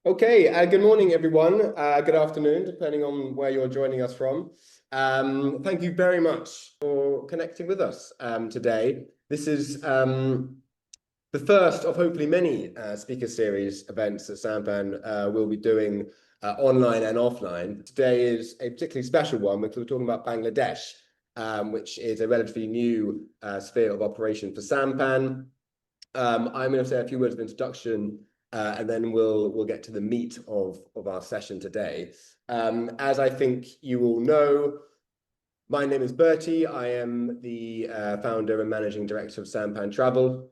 Okay, good morning, everyone. Good afternoon, depending on where you're joining us from. Thank you very much for connecting with us today. This is the first of hopefully many speaker series events that Sampan will be doing online and offline. Today is a particularly special one because we're talking about Bangladesh, which is a relatively new sphere of operation for Sampan. I'm going to say a few words of introduction, and then we'll get to the meat of our session today. As I think you all know, my name is Bertie. I am the founder and managing director of Sampan Travel.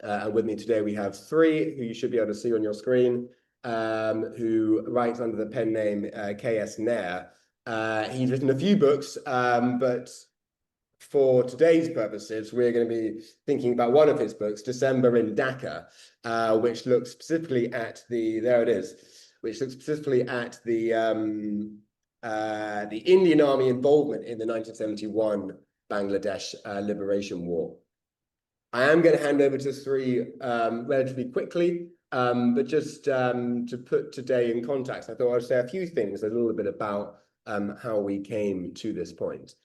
And with me today, we have Sree, who you should be able to see on your screen, who writes under the pen name KS Nair. He's written a few books, but for today's purposes, we're going to be thinking about one of his books, December in Dhaka, which looks specifically at which looks specifically at the Indian Army involvement in the 1971 Bangladesh Liberation War. I am going to hand over to Sree relatively quickly, but just to put today in context, I thought I'd say a few things, a little bit about how we came to this point.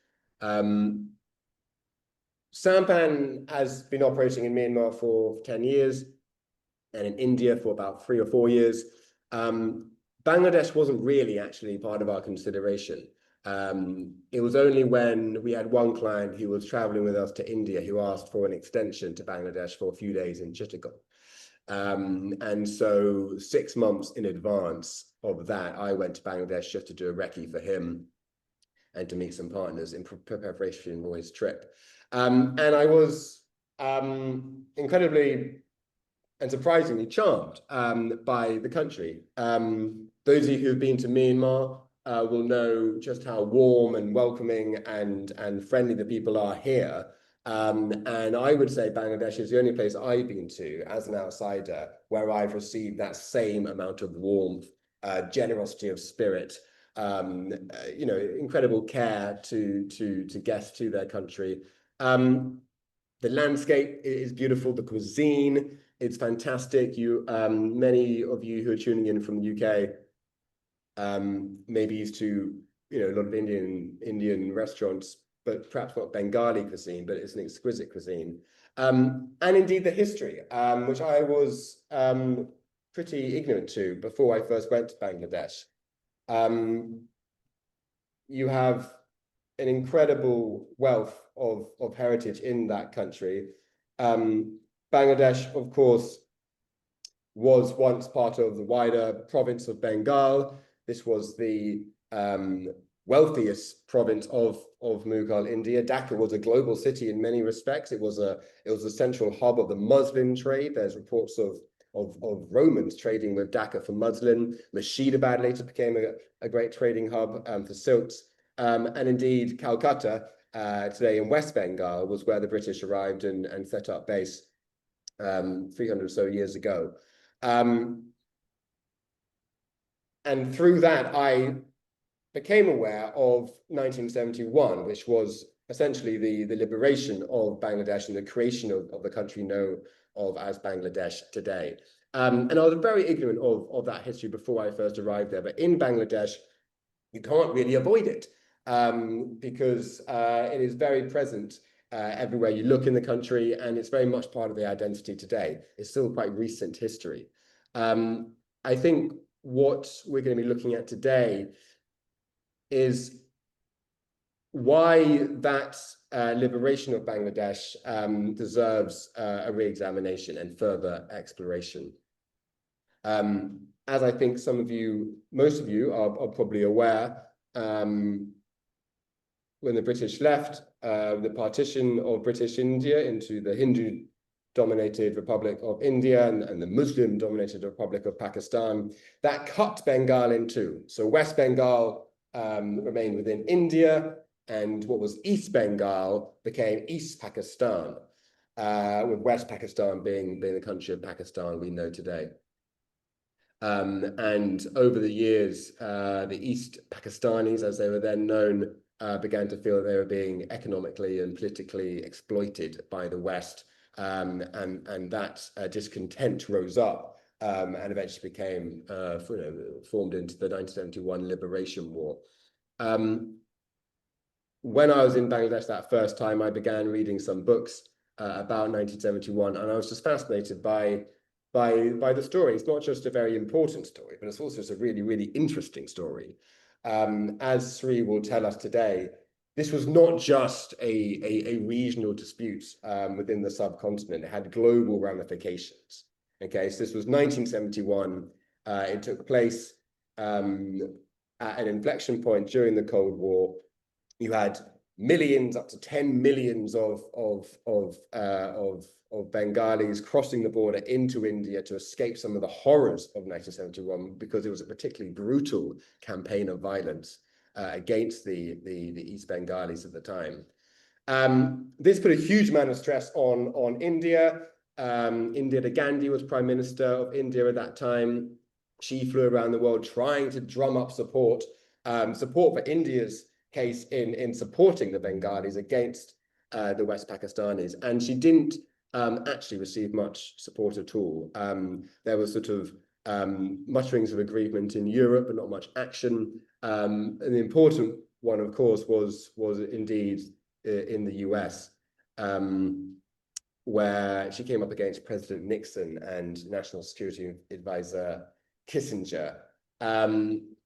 Sampan has been operating in Myanmar for 10 years and in India for about 3 or 4 years. Bangladesh wasn't really actually part of our consideration. It was only when we had one client who was traveling with us to India who asked for an extension to Bangladesh for a few days in Chittagong. And so 6 months in advance of that, I went to Bangladesh just to do a recce for him and to meet some partners in preparation for his trip. And I was incredibly and surprisingly charmed by the country. Those of you who've been to Myanmar will know just how warm and welcoming and friendly the people are here. And I would say Bangladesh is the only place I've been to as an outsider where I've received that same amount of warmth, generosity of spirit, incredible care to guests to their country. The landscape is beautiful. The cuisine, it's fantastic. Many of you who are tuning in from the UK, maybe used to a lot of Indian restaurants, but perhaps not Bengali cuisine, but it's an exquisite cuisine. And indeed the history, which I was pretty ignorant to before I first went to Bangladesh. You have an incredible wealth of heritage in that country. Bangladesh, of course, was once part of the wider province of Bengal. This was the wealthiest province of Mughal India. Dhaka was a global city in many respects. It was a central hub of the muslin trade. There's reports of Romans trading with Dhaka for muslin. Murshidabad later became a great trading hub for silks. And indeed, Calcutta, today in West Bengal, was where the British arrived and set up base 300 or so years ago. And through that, I became aware of 1971, which was essentially the liberation of Bangladesh and the creation of the country known of as Bangladesh today. And I was very ignorant of that history before I first arrived there. But in Bangladesh, you can't really avoid it because it is very present everywhere you look in the country, and it's very much part of the identity today. It's still quite recent history. I think what we're going to be looking at today is why that liberation of Bangladesh deserves a re-examination and further exploration. As I think most of you are probably aware, when the British left, the partition of British India into the Hindu-dominated Republic of India and the Muslim-dominated Republic of Pakistan, that cut Bengal in two. So West Bengal remained within India, and what was East Bengal became East Pakistan, with West Pakistan being the country of Pakistan we know today. And over the years, the East Pakistanis, as they were then known, began to feel that they were being economically and politically exploited by the West, and that discontent rose up and eventually became formed into the 1971 Liberation War. When I was in Bangladesh that first time, I began reading some books about 1971, and I was just fascinated by the story. It's not just a very important story, but it's also just a really, really interesting story. As Sree will tell us today, this was not just a regional dispute within the subcontinent. It had global ramifications. Okay, so this was 1971. It took place at an inflection point during the Cold War. You had millions, up to 10 millions of Bengalis crossing the border into India to escape some of the horrors of 1971, because it was a particularly brutal campaign of violence against the East Bengalis at the time. This put a huge amount of stress on India. Indira Gandhi was Prime Minister of India at that time. She flew around the world trying to drum up support for India's case in supporting the Bengalis against the West Pakistanis. And she didn't actually receive much support at all. There was sort of mutterings of agreement in Europe, but not much action. And the important one, of course, was indeed in the US, where she came up against President Nixon and National Security Advisor Kissinger.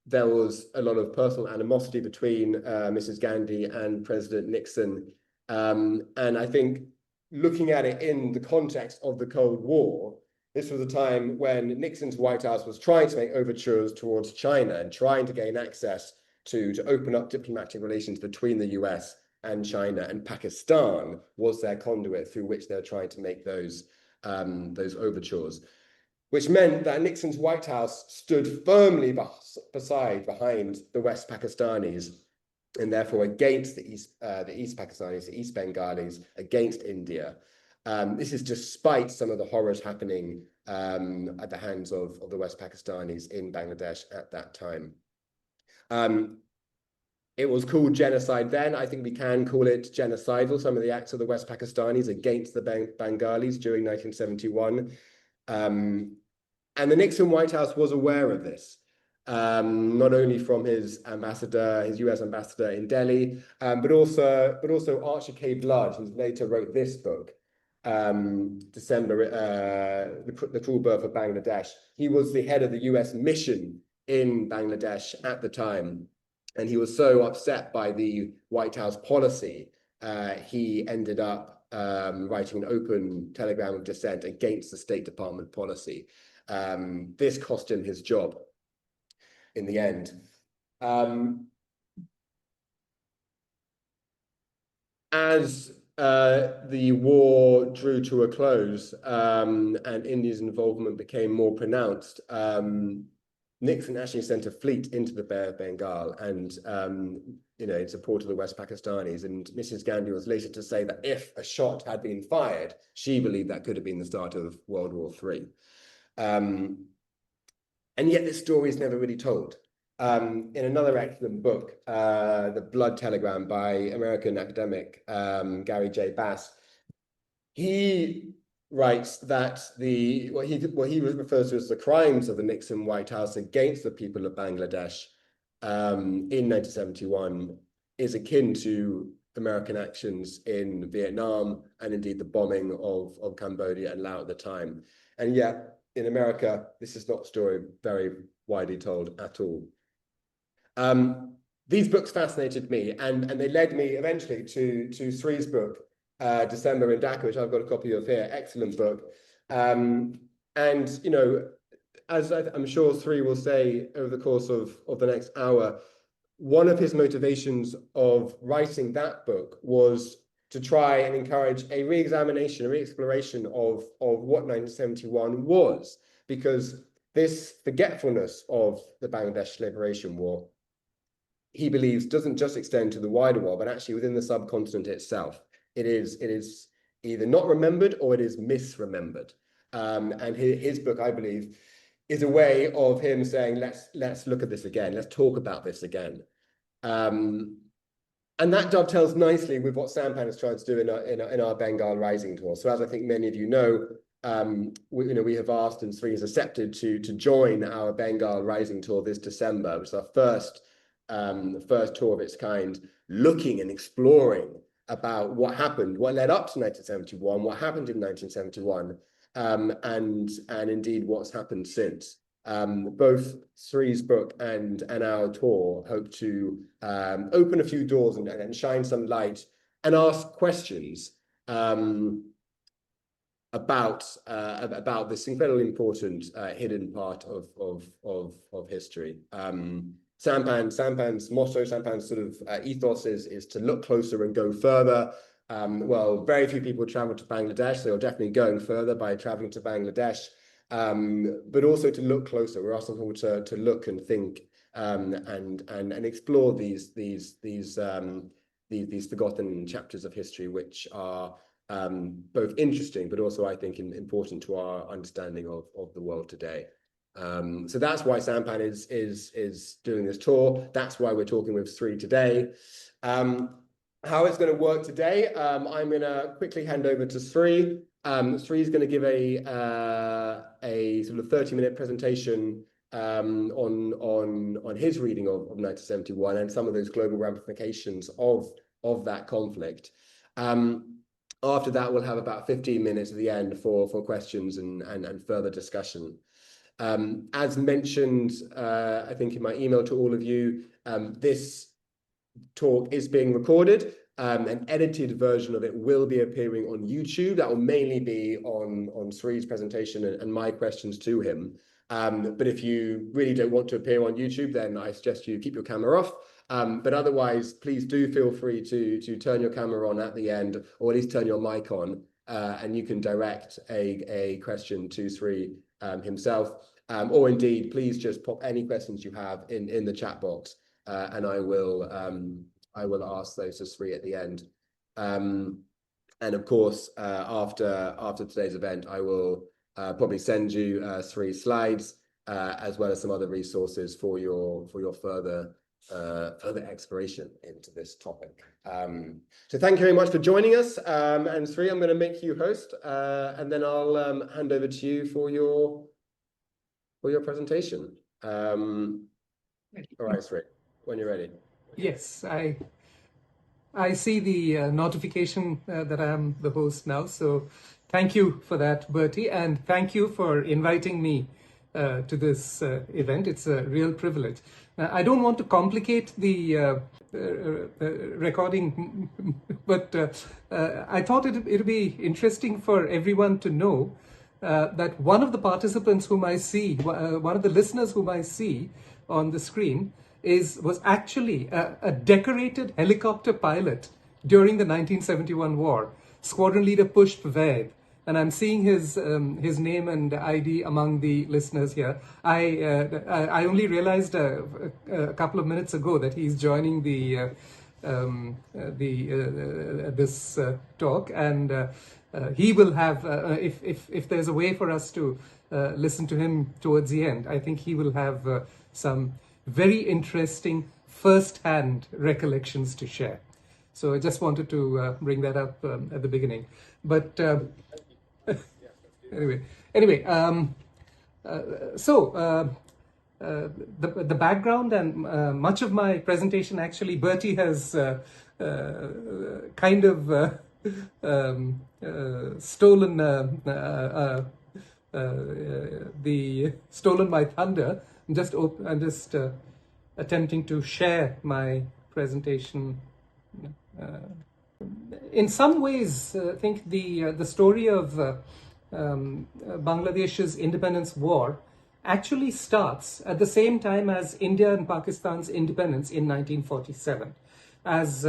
There was a lot of personal animosity between Mrs. Gandhi and President Nixon. And I think looking at it in the context of the Cold War, this was a time when Nixon's White House was trying to make overtures towards China and trying to gain access to open up diplomatic relations between the US and China, and Pakistan was their conduit through which they're trying to make those overtures, which meant that Nixon's White House stood firmly behind the West Pakistanis, and therefore against the East Pakistanis, the East Bengalis, against India. This is despite some of the horrors happening at the hands of the West Pakistanis in Bangladesh at that time. It was called genocide then. I think we can call it genocidal, some of the acts of the West Pakistanis against the Bengalis during 1971. And the Nixon White House was aware of this, not only from his US ambassador in Delhi, but also Archie K. Blood, who later wrote this book, December, The Cruel Birth of Bangladesh. He was the head of the US mission in Bangladesh at the time. And he was so upset by the White House policy, he ended up writing an open telegram of dissent against the State Department policy. This cost him his job in the end. As the war drew to a close and India's involvement became more pronounced, Nixon actually sent a fleet into the Bay of Bengal and, in support of the West Pakistanis. And Mrs. Gandhi was later to say that if a shot had been fired, she believed that could have been the start of World War III. And yet this story is never really told. In another excellent book, The Blood Telegram by American academic Gary J. Bass, he writes that what he refers to as the crimes of the Nixon White House against the people of Bangladesh in 1971 is akin to American actions in Vietnam and indeed the bombing of Cambodia and Laos at the time. And yet in America, this is not a story very widely told at all. These books fascinated me, and they led me eventually to Sree's book, December in Dhaka, which I've got a copy of here. Excellent book. And, as I'm sure Sree will say over the course of the next hour, one of his motivations of writing that book was to try and encourage a re-examination, a re-exploration of what 1971 was, because this forgetfulness of the Bangladesh Liberation War, he believes, doesn't just extend to the wider world, but actually within the subcontinent itself. It is either not remembered or it is misremembered. And his book, I believe, is a way of him saying, let's look at this again. Let's talk about this again. And that dovetails nicely with what Sampan is trying to do in our Bengal Rising tour. So as I think many of you know, we have asked, and Sree has accepted to join our Bengal Rising tour this December, which is our first tour of its kind, looking and exploring about what happened, what led up to 1971, what happened in 1971, and indeed what's happened since. Both Sree's book and our tour hope to open a few doors and shine some light and ask questions about this incredibly important hidden part of history. Sampan's motto, Sampan's sort of ethos is to look closer and go further. Well, very few people travel to Bangladesh, so you're definitely going further by traveling to Bangladesh, but also to look closer. We're asking people to look and think and explore these forgotten chapters of history, which are both interesting, but also, I think, important to our understanding of the world today. So that's why Sampan is doing this tour. That's why we're talking with Sree today. How it's going to work today, I'm going to quickly hand over to Sree. Sree is going to give a sort of 30-minute presentation on his reading of 1971 and some of those global ramifications of that conflict. After that, we'll have about 15 minutes at the end for questions and further discussion. As mentioned, I think in my email to all of you, this talk is being recorded. An edited version of it will be appearing on YouTube. That will mainly be on Sree's presentation and my questions to him. But if you really don't want to appear on YouTube, then I suggest you keep your camera off. But otherwise, please do feel free to turn your camera on at the end, or at least turn your mic on, and you can direct a question to Sree himself. Or indeed, please just pop any questions you have in the chat box, and I will ask those to Sree at the end. And of course, after today's event, I will probably send you Sree's slides as well as some other resources for your further exploration into this topic. So thank you very much for joining us. And Sree, I'm going to make you host, and then I'll hand over to you for your presentation. All right, Sree, when you're ready. Yes, I see the notification that I am the host now. So thank you for that, Bertie, and thank you for inviting me to this event. It's a real privilege. I don't want to complicate the recording, but I thought it'd be interesting for everyone to know that one of the participants whom I see, one of the listeners whom I see on the screen was actually a decorated helicopter pilot during the 1971 war, Squadron Leader Pushp Vaid. And I'm seeing his name and ID among the listeners here. I only realized a couple of minutes ago that he's joining this talk, and he will have if there's a way for us to listen to him towards the end, I think he will have some very interesting first-hand recollections to share. So I just wanted to bring that up at the beginning. But anyway, so the background and much of my presentation, actually, Bertie has kind of stolen my thunder. I'm just attempting to share my presentation. In some ways, I think the story of Bangladesh's independence war actually starts at the same time as India and Pakistan's independence in 1947. As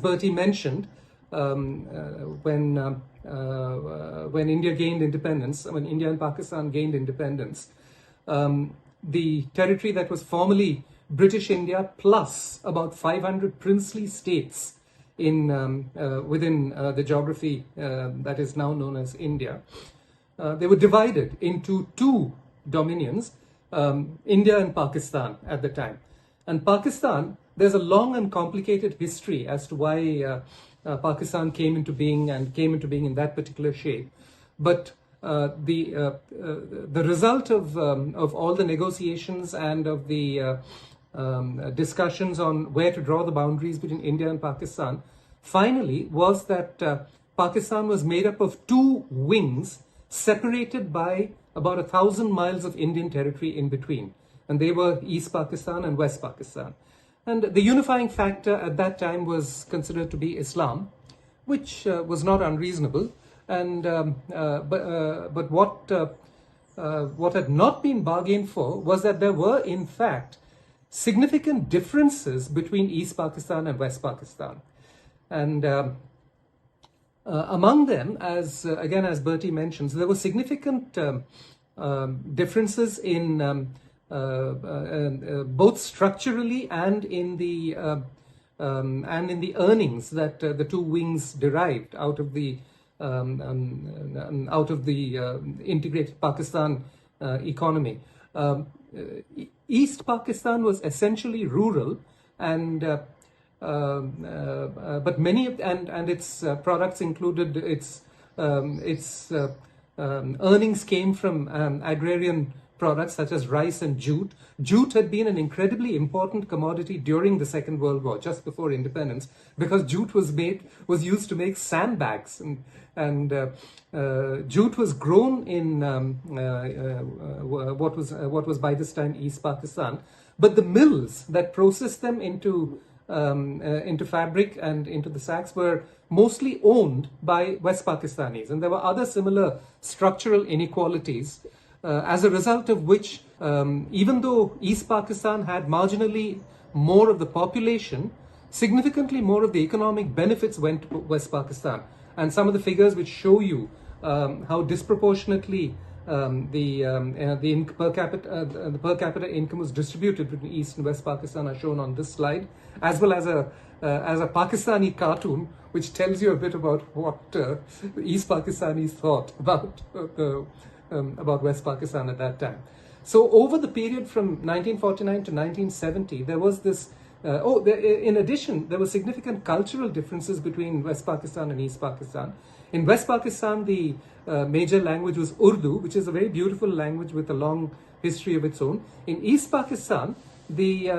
Bertie mentioned, when India gained independence, when India and Pakistan gained independence, the territory that was formerly British India plus about 500 princely states within the geography that is now known as India. They were divided into two dominions, India and Pakistan at the time. And Pakistan, there's a long and complicated history as to why Pakistan came into being, and came into being in that particular shape. But the result of all the negotiations and of the discussions on where to draw the boundaries between India and Pakistan finally was that Pakistan was made up of two wings separated by about 1,000 miles of Indian territory in between. And they were East Pakistan and West Pakistan. And the unifying factor at that time was considered to be Islam, which was not unreasonable. And but what had not been bargained for was that there were, in fact, significant differences between East Pakistan and West Pakistan. And among them, as Bertie mentions, there were significant differences in both structurally and in the earnings that the two wings derived out of the integrated Pakistan economy. East Pakistan was essentially rural, and but many of its products included its earnings came from agrarian products such as rice and jute. Jute had been an incredibly important commodity during the Second World War, just before independence, because jute was used to make sandbags, and jute was grown in what was by this time East Pakistan. But the mills that processed them into fabric and into the sacks were mostly owned by West Pakistanis, and there were other similar structural inequalities, as a result of which, even though East Pakistan had marginally more of the population, significantly more of the economic benefits went to West Pakistan. And some of the figures which show you how disproportionately the per capita income was distributed between East and West Pakistan are shown on this slide, as well as a Pakistani cartoon which tells you a bit about what the East Pakistanis thought about West Pakistan at that time. So over the period from 1949 to 1970, there was this. In addition, there were significant cultural differences between West Pakistan and East Pakistan. In West Pakistan, the major language was Urdu, which is a very beautiful language with a long history of its own. In East Pakistan, the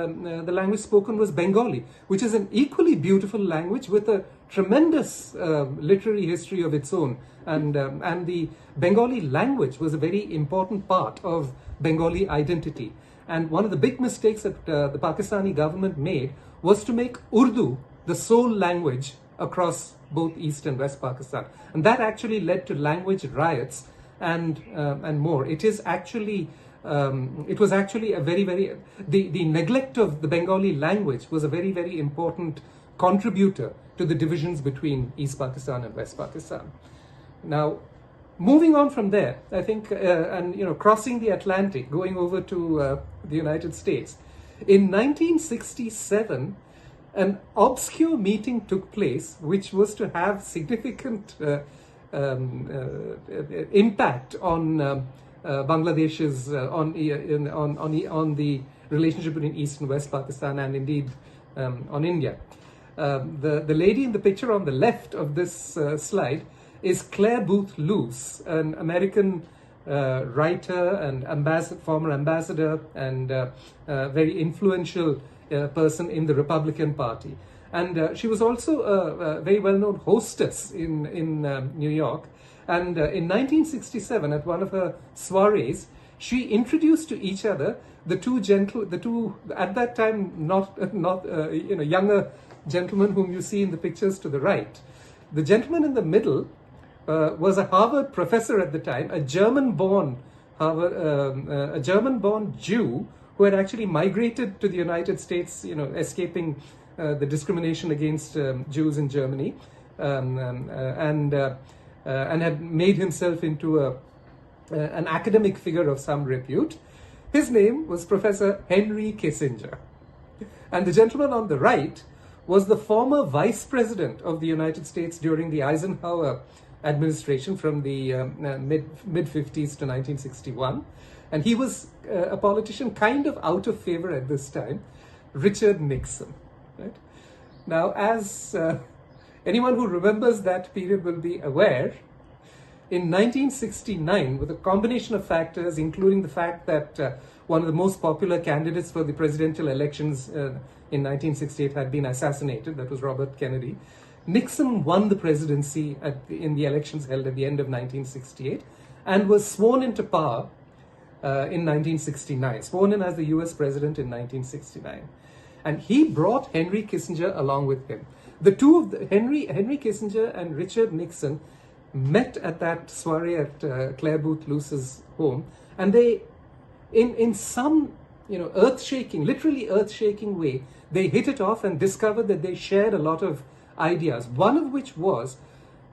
language spoken was Bengali, which is an equally beautiful language with a tremendous literary history of its own. And the Bengali language was a very important part of Bengali identity. And one of the big mistakes that the Pakistani government made was to make Urdu the sole language across both East and West Pakistan. And that actually led to language riots and more. It was actually a very, the neglect of the Bengali language was a very, very important contributor to the divisions between East Pakistan and West Pakistan. Now, moving on from there, I think, crossing the Atlantic, going over to the United States, in 1967, an obscure meeting took place, which was to have significant impact on Bangladesh's on the relationship between East and West Pakistan, and indeed on India. The lady in the picture on the left of this slide is Clare Boothe Luce, an American writer and former ambassador and very influential person in the Republican Party. And she was also a very well-known hostess in New York. And in 1967, at one of her soirees, she introduced to each other the two at that time not younger gentlemen whom you see in the pictures to the right. The gentleman in the middle was a Harvard professor at the time, a German-born Jew who had actually migrated to the United States, escaping the discrimination against Jews in Germany, and had made himself into an academic figure of some repute. His name was Professor Henry Kissinger. And the gentleman on the right was the former vice president of the United States during the Eisenhower administration from the mid-50s to 1961. And he was a politician kind of out of favor at this time, Richard Nixon. Right? Now, as anyone who remembers that period will be aware, in 1969, with a combination of factors, including the fact that one of the most popular candidates for the presidential elections in 1968 had been assassinated, that was Robert Kennedy, Nixon won the presidency in the elections held at the end of 1968 and was sworn into power in 1969, sworn in as the US president in 1969. And he brought Henry Kissinger along with him. The two of Henry Kissinger and Richard Nixon met at that soiree at Clare Boothe Luce's home, and they, in some earth-shaking, literally earth-shaking way, they hit it off and discovered that they shared a lot of ideas. One of which was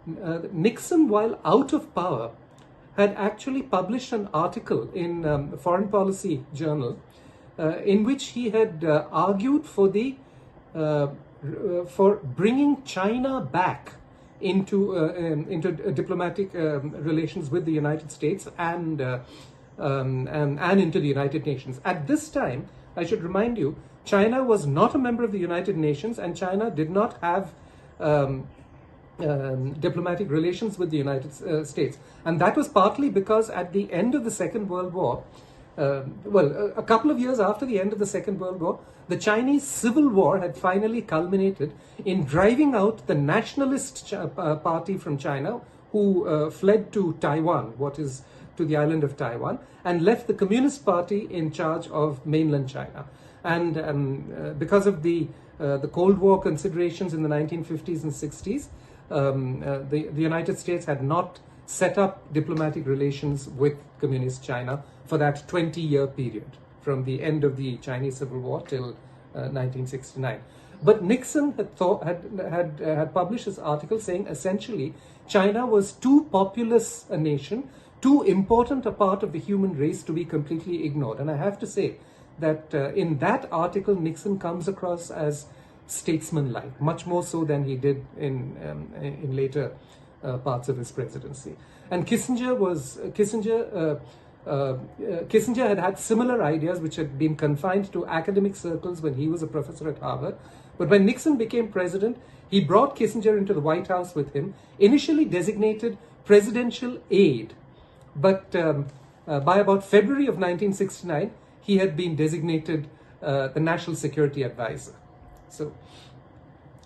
Nixon, while out of power, had actually published an article in the Foreign Policy Journal in which he had argued for for bringing China back into diplomatic relations with the United States and into the United Nations. At this time, I should remind you, China was not a member of the United Nations, and China did not have diplomatic relations with the United States. And that was partly because at the end of the Second World War, a couple of years after the end of the Second World War, the Chinese Civil War had finally culminated in driving out the nationalist party from China, who fled to Taiwan, to the island of Taiwan, and left the Communist Party in charge of mainland China. And because of the Cold War considerations in the 1950s and 60s, the United States had not set up diplomatic relations with Communist China for that 20-year period, from the end of the Chinese Civil War till 1969. But Nixon had published this article saying essentially China was too populous a nation, too important a part of the human race to be completely ignored. And I have to say that in that article, Nixon comes across as statesmanlike, much more so than he did in later parts of his presidency. And Kissinger had similar ideas which had been confined to academic circles when he was a professor at Harvard. But when Nixon became president, he brought Kissinger into the White House with him, initially designated presidential aide. But by about February of 1969, he had been designated the National Security Advisor. So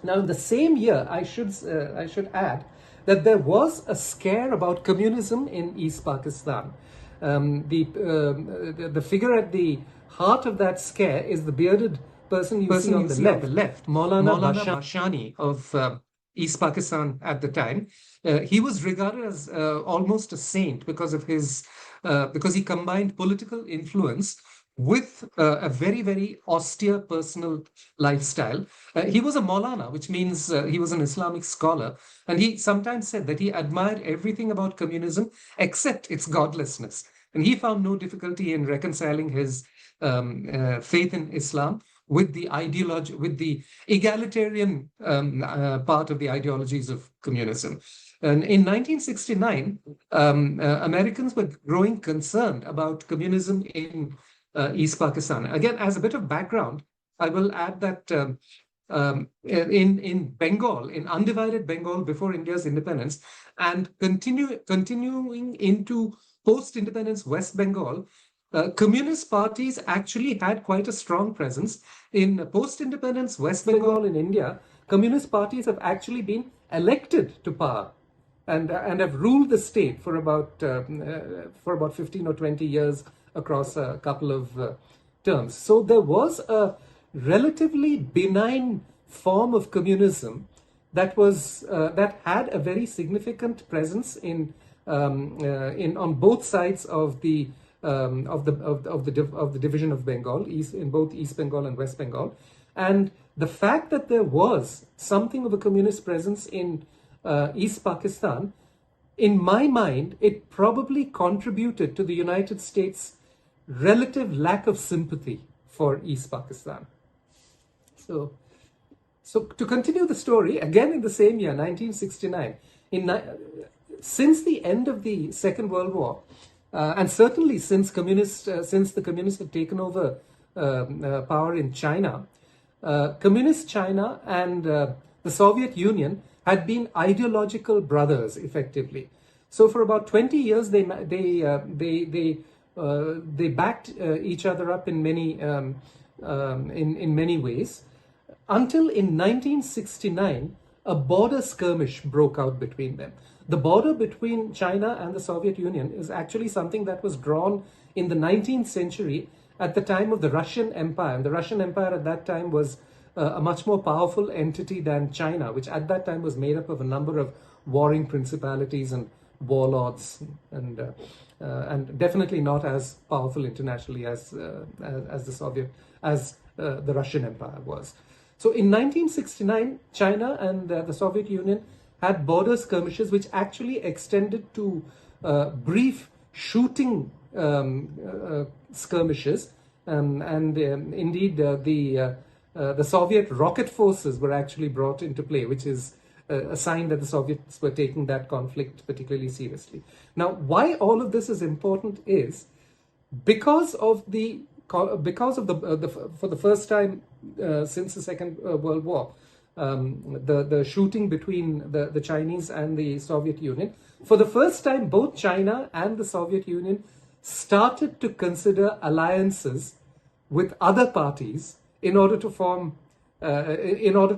now in the same year, I should add that there was a scare about communism in East Pakistan. The figure at the heart of that scare is the bearded person you see on the left, Maulana Bashani of East Pakistan at the time. He was regarded as almost a saint because he combined political influence with a very, very austere personal lifestyle. He was a Maulana, which means he was an Islamic scholar, and he sometimes said that he admired everything about communism except its godlessness. And he found no difficulty in reconciling his faith in Islam with the ideology, with the egalitarian part of the ideologies of communism. And in 1969, Americans were growing concerned about communism in East Pakistan. Again, as a bit of background, I will add that in Bengal, in undivided Bengal before India's independence, and continuing into post-independence West Bengal, communist parties actually had quite a strong presence. In post-independence West Bengal in India, communist parties have actually been elected to power and have ruled the state for about 15 or 20 years across a couple of terms. So there was a relatively benign form of communism that had a very significant presence on both sides of the division of Bengal, in both East Bengal and West Bengal. And the fact that there was something of a communist presence in East Pakistan, in my mind, it probably contributed to the United States' relative lack of sympathy for East Pakistan. So to continue the story, again in the same year, 1969, since the end of the Second World War, and certainly since the communists had taken over power in China, Communist China and the Soviet Union had been ideological brothers, effectively. So for about 20 years, they backed each other up in many ways, until in 1969 a border skirmish broke out between them. The border between China and the Soviet Union is actually something that was drawn in the 19th century at the time of the Russian Empire. And the Russian Empire at that time was a much more powerful entity than China, which at that time was made up of a number of warring principalities and warlords, and definitely not as powerful internationally as the Russian Empire was. So in 1969, China and the Soviet Union had border skirmishes, which actually extended to brief shooting skirmishes, and indeed the Soviet rocket forces were actually brought into play, which is a sign that the Soviets were taking that conflict particularly seriously. Now, why all of this is important is because of for the first time since the Second World War, the shooting between the Chinese and the Soviet Union. For the first time, both China and the Soviet Union started to consider alliances with other parties in order to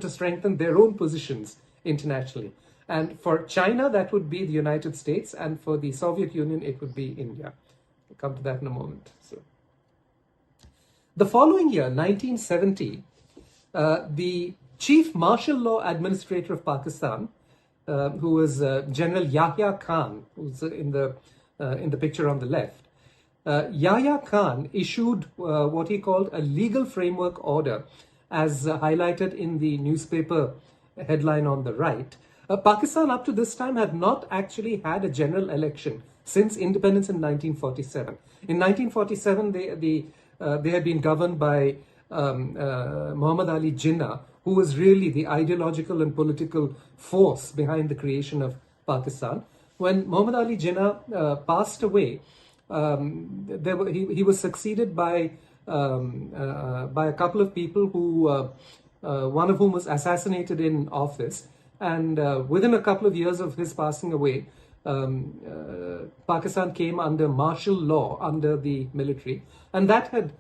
strengthen their own positions internationally. And for China, that would be the United States, and for the Soviet Union, it would be India. We'll come to that in a moment. So, the following year, 1970, the Chief Martial Law Administrator of Pakistan, who was General Yahya Khan, who's in the picture on the left, Yahya Khan issued what he called a legal framework order, as highlighted in the newspaper headline on the right. Pakistan up to this time had not actually had a general election since independence in 1947. In 1947, they had been governed by Muhammad Ali Jinnah, who was really the ideological and political force behind the creation of Pakistan. When Muhammad Ali Jinnah passed away, he was succeeded by a couple of people who, one of whom was assassinated in office. And within a couple of years of his passing away, Pakistan came under martial law, under the military. And that had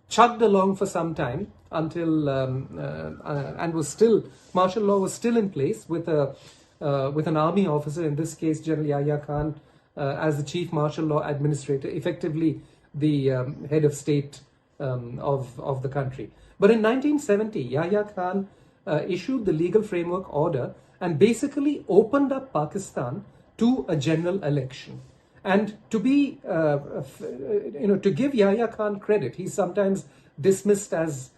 chugged along for some time until, and was still, martial law was still in place with an army officer, in this case General Yahya Khan, as the Chief Martial Law Administrator, effectively the head of state of the country. But in 1970, Yahya Khan issued the legal framework order and basically opened up Pakistan to a general election. And to be, to give Yahya Khan credit, he's sometimes dismissed as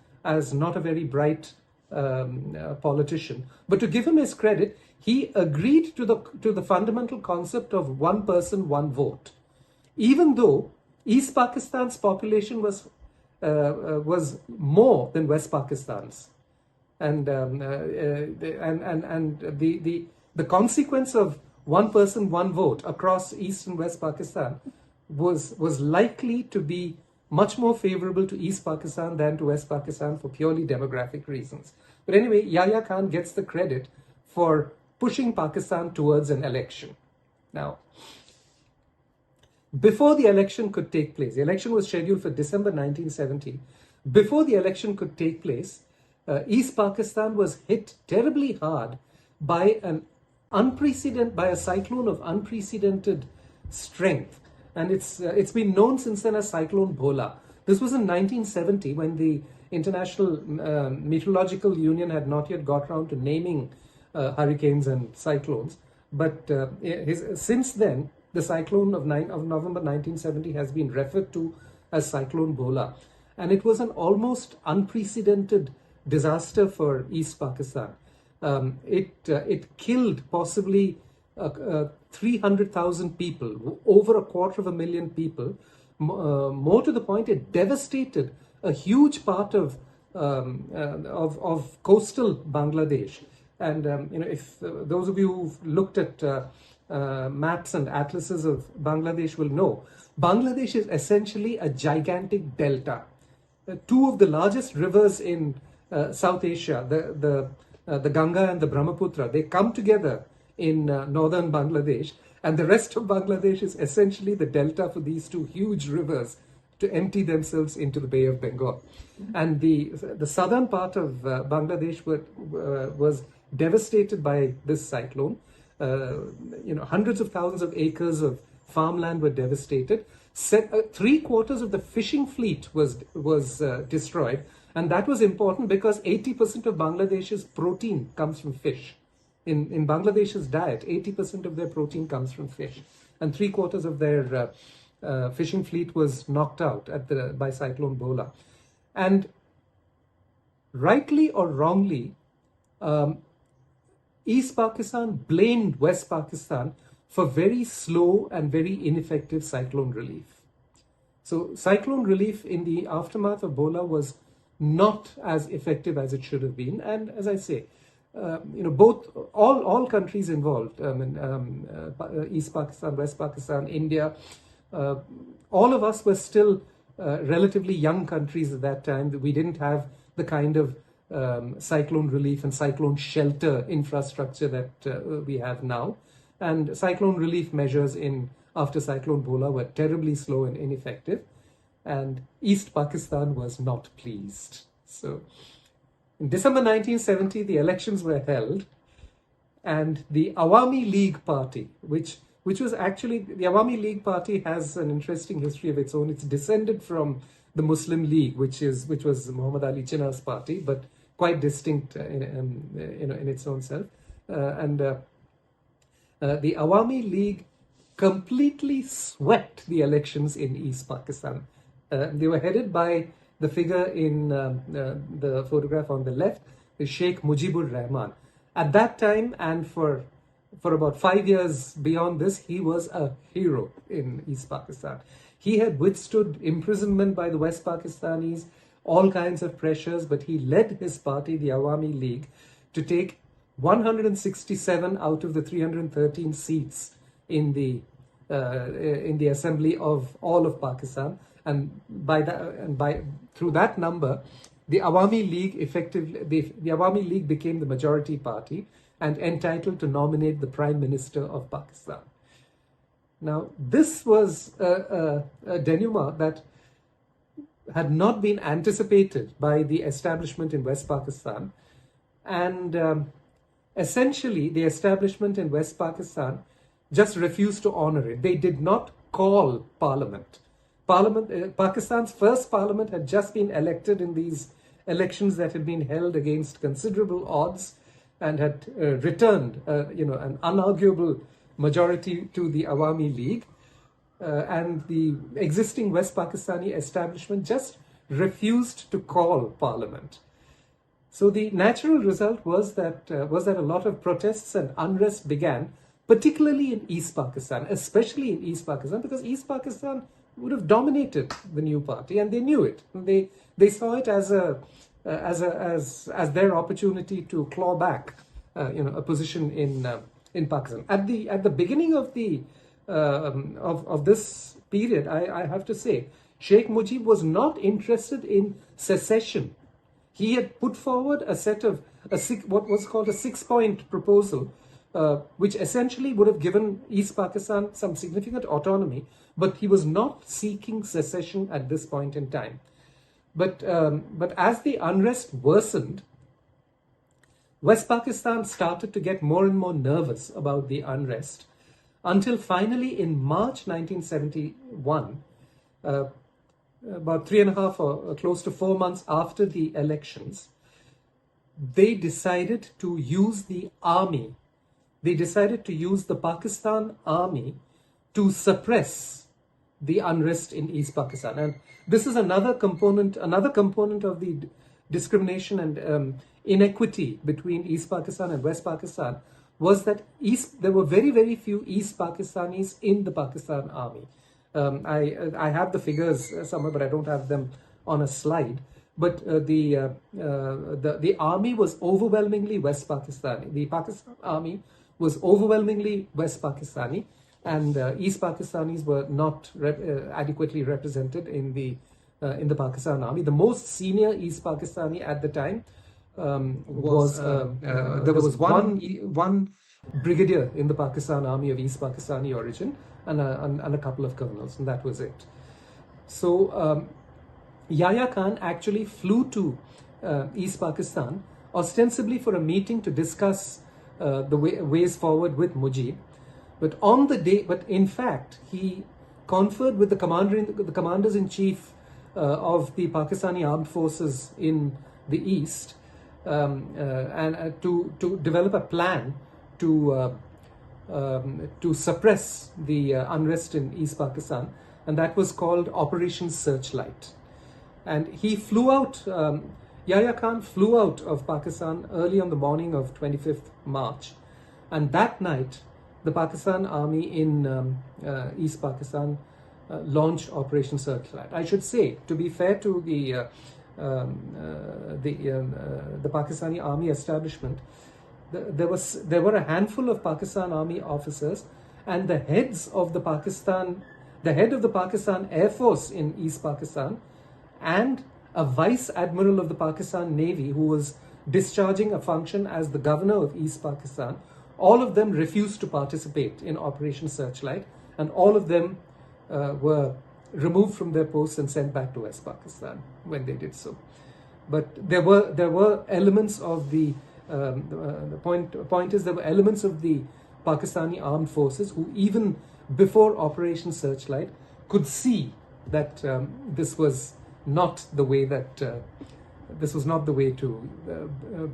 not a very bright politician. But to give him his credit, he agreed to the fundamental concept of one person, one vote, even though East Pakistan's population was more than West Pakistan's, and the consequence of one person, one vote across East and West Pakistan was likely to be much more favorable to East Pakistan than to West Pakistan for purely demographic reasons. But anyway, Yahya Khan gets the credit for pushing Pakistan towards an election. Now, before the election could take place, the election was scheduled for December 1970. Before the election could take place, East Pakistan was hit terribly hard by a cyclone of unprecedented strength. And it's been known since then as Cyclone Bhola. This was in 1970, when the International Meteorological Union had not yet got around to naming hurricanes and cyclones. But since then, the cyclone of November 1970 has been referred to as Cyclone Bhola. And it was an almost unprecedented disaster for East Pakistan. It killed possibly 300,000 people, over 250,000 people. More to the point, it devastated a huge part of coastal Bangladesh. And if those of you who've looked at maps and atlases of Bangladesh will know, Bangladesh is essentially a gigantic delta. Two of the largest rivers in South Asia, the the Ganga and the Brahmaputra, they come together in northern Bangladesh, and the rest of Bangladesh is essentially the delta for these two huge rivers to empty themselves into the Bay of Bengal. And the southern part of Bangladesh was devastated by this cyclone. Hundreds of thousands of acres of farmland were devastated. 3/4 of the fishing fleet was destroyed, and that was important because 80% of Bangladesh's protein comes from fish. In Bangladesh's diet, 80% of their protein comes from fish, and 3/4 of their fishing fleet was knocked out by Cyclone Bola. And rightly or wrongly, East Pakistan blamed West Pakistan for very slow and very ineffective cyclone relief. So cyclone relief in the aftermath of Bola was not as effective as it should have been. And as I say, all countries involved, East Pakistan, West Pakistan, India, all of us were still relatively young countries at that time. We didn't have the kind of cyclone relief and cyclone shelter infrastructure that we have now. And cyclone relief measures after Cyclone Bola were terribly slow and ineffective. And East Pakistan was not pleased. So in December 1970, the elections were held, and the Awami League Party, which was actually, the Awami League Party has an interesting history of its own. It's descended from the Muslim League, which was Muhammad Ali Jinnah's party, but quite distinct in its own self. The Awami League completely swept the elections in East Pakistan. They were headed by the figure in the photograph on the left, Sheikh Mujibur Rahman. At that time, and for about 5 years beyond this, he was a hero in East Pakistan. He had withstood imprisonment by the West Pakistanis, all kinds of pressures, but he led his party, the Awami League, to take 167 out of the 313 seats in the assembly of all of Pakistan, and through that number, the Awami League became the majority party and entitled to nominate the Prime Minister of Pakistan. Now, this was a denouement that had not been anticipated by the establishment in West Pakistan, and essentially the establishment in West Pakistan just refused to honor it. They did not call Parliament. Pakistan's first Parliament had just been elected in these elections that had been held against considerable odds, and had returned, an unarguable majority to the Awami League, and the existing West Pakistani establishment just refused to call Parliament. So the natural result was that a lot of protests and unrest began, particularly in East Pakistan, especially in East Pakistan, because East Pakistan would have dominated the new party, and they knew it. They saw it as their opportunity to claw back, a position in Pakistan. At the beginning of this period, I have to say, Sheikh Mujib was not interested in secession. He had put forward what was called a 6-point proposal, which essentially would have given East Pakistan some significant autonomy, but he was not seeking secession at this point in time. But as the unrest worsened, West Pakistan started to get more and more nervous about the unrest, until finally in March 1971, about 3.5 or close to 4 months after the elections, they decided to use the army. They decided to use the Pakistan army to suppress the unrest in East Pakistan. And this is another component of the discrimination and inequity between East Pakistan and West Pakistan, was that there were very, very few East Pakistanis in the Pakistan army. I have the figures somewhere, but I don't have them on a slide. But the army was overwhelmingly West Pakistani. The Pakistan army was overwhelmingly West Pakistani, and East Pakistanis were not adequately represented in the Pakistan army. The most senior East Pakistani at the time there was one brigadier in the Pakistan Army of East Pakistani origin and a couple of colonels, and that was it. So Yahya Khan actually flew to East Pakistan ostensibly for a meeting to discuss the ways forward with Mujib, but in fact he conferred with the commanders-in-chief of the Pakistani armed forces in the east, and to develop a plan to suppress the unrest in East Pakistan, and that was called Operation Searchlight. And he flew out. Yahya Khan flew out of Pakistan early on the morning of 25th March, and that night the Pakistan Army in East Pakistan launched Operation Searchlight. I should say, to be fair to the Pakistani Army establishment, there were a handful of Pakistan Army officers, and the head of the Pakistan Air Force in East Pakistan, and a Vice Admiral of the Pakistan Navy who was discharging a function as the governor of East Pakistan, all of them refused to participate in Operation Searchlight, and all of them were removed from their posts and sent back to West Pakistan when they did so. But there were elements of the point is there were elements of the Pakistani armed forces who, even before Operation Searchlight, could see that this was not the way to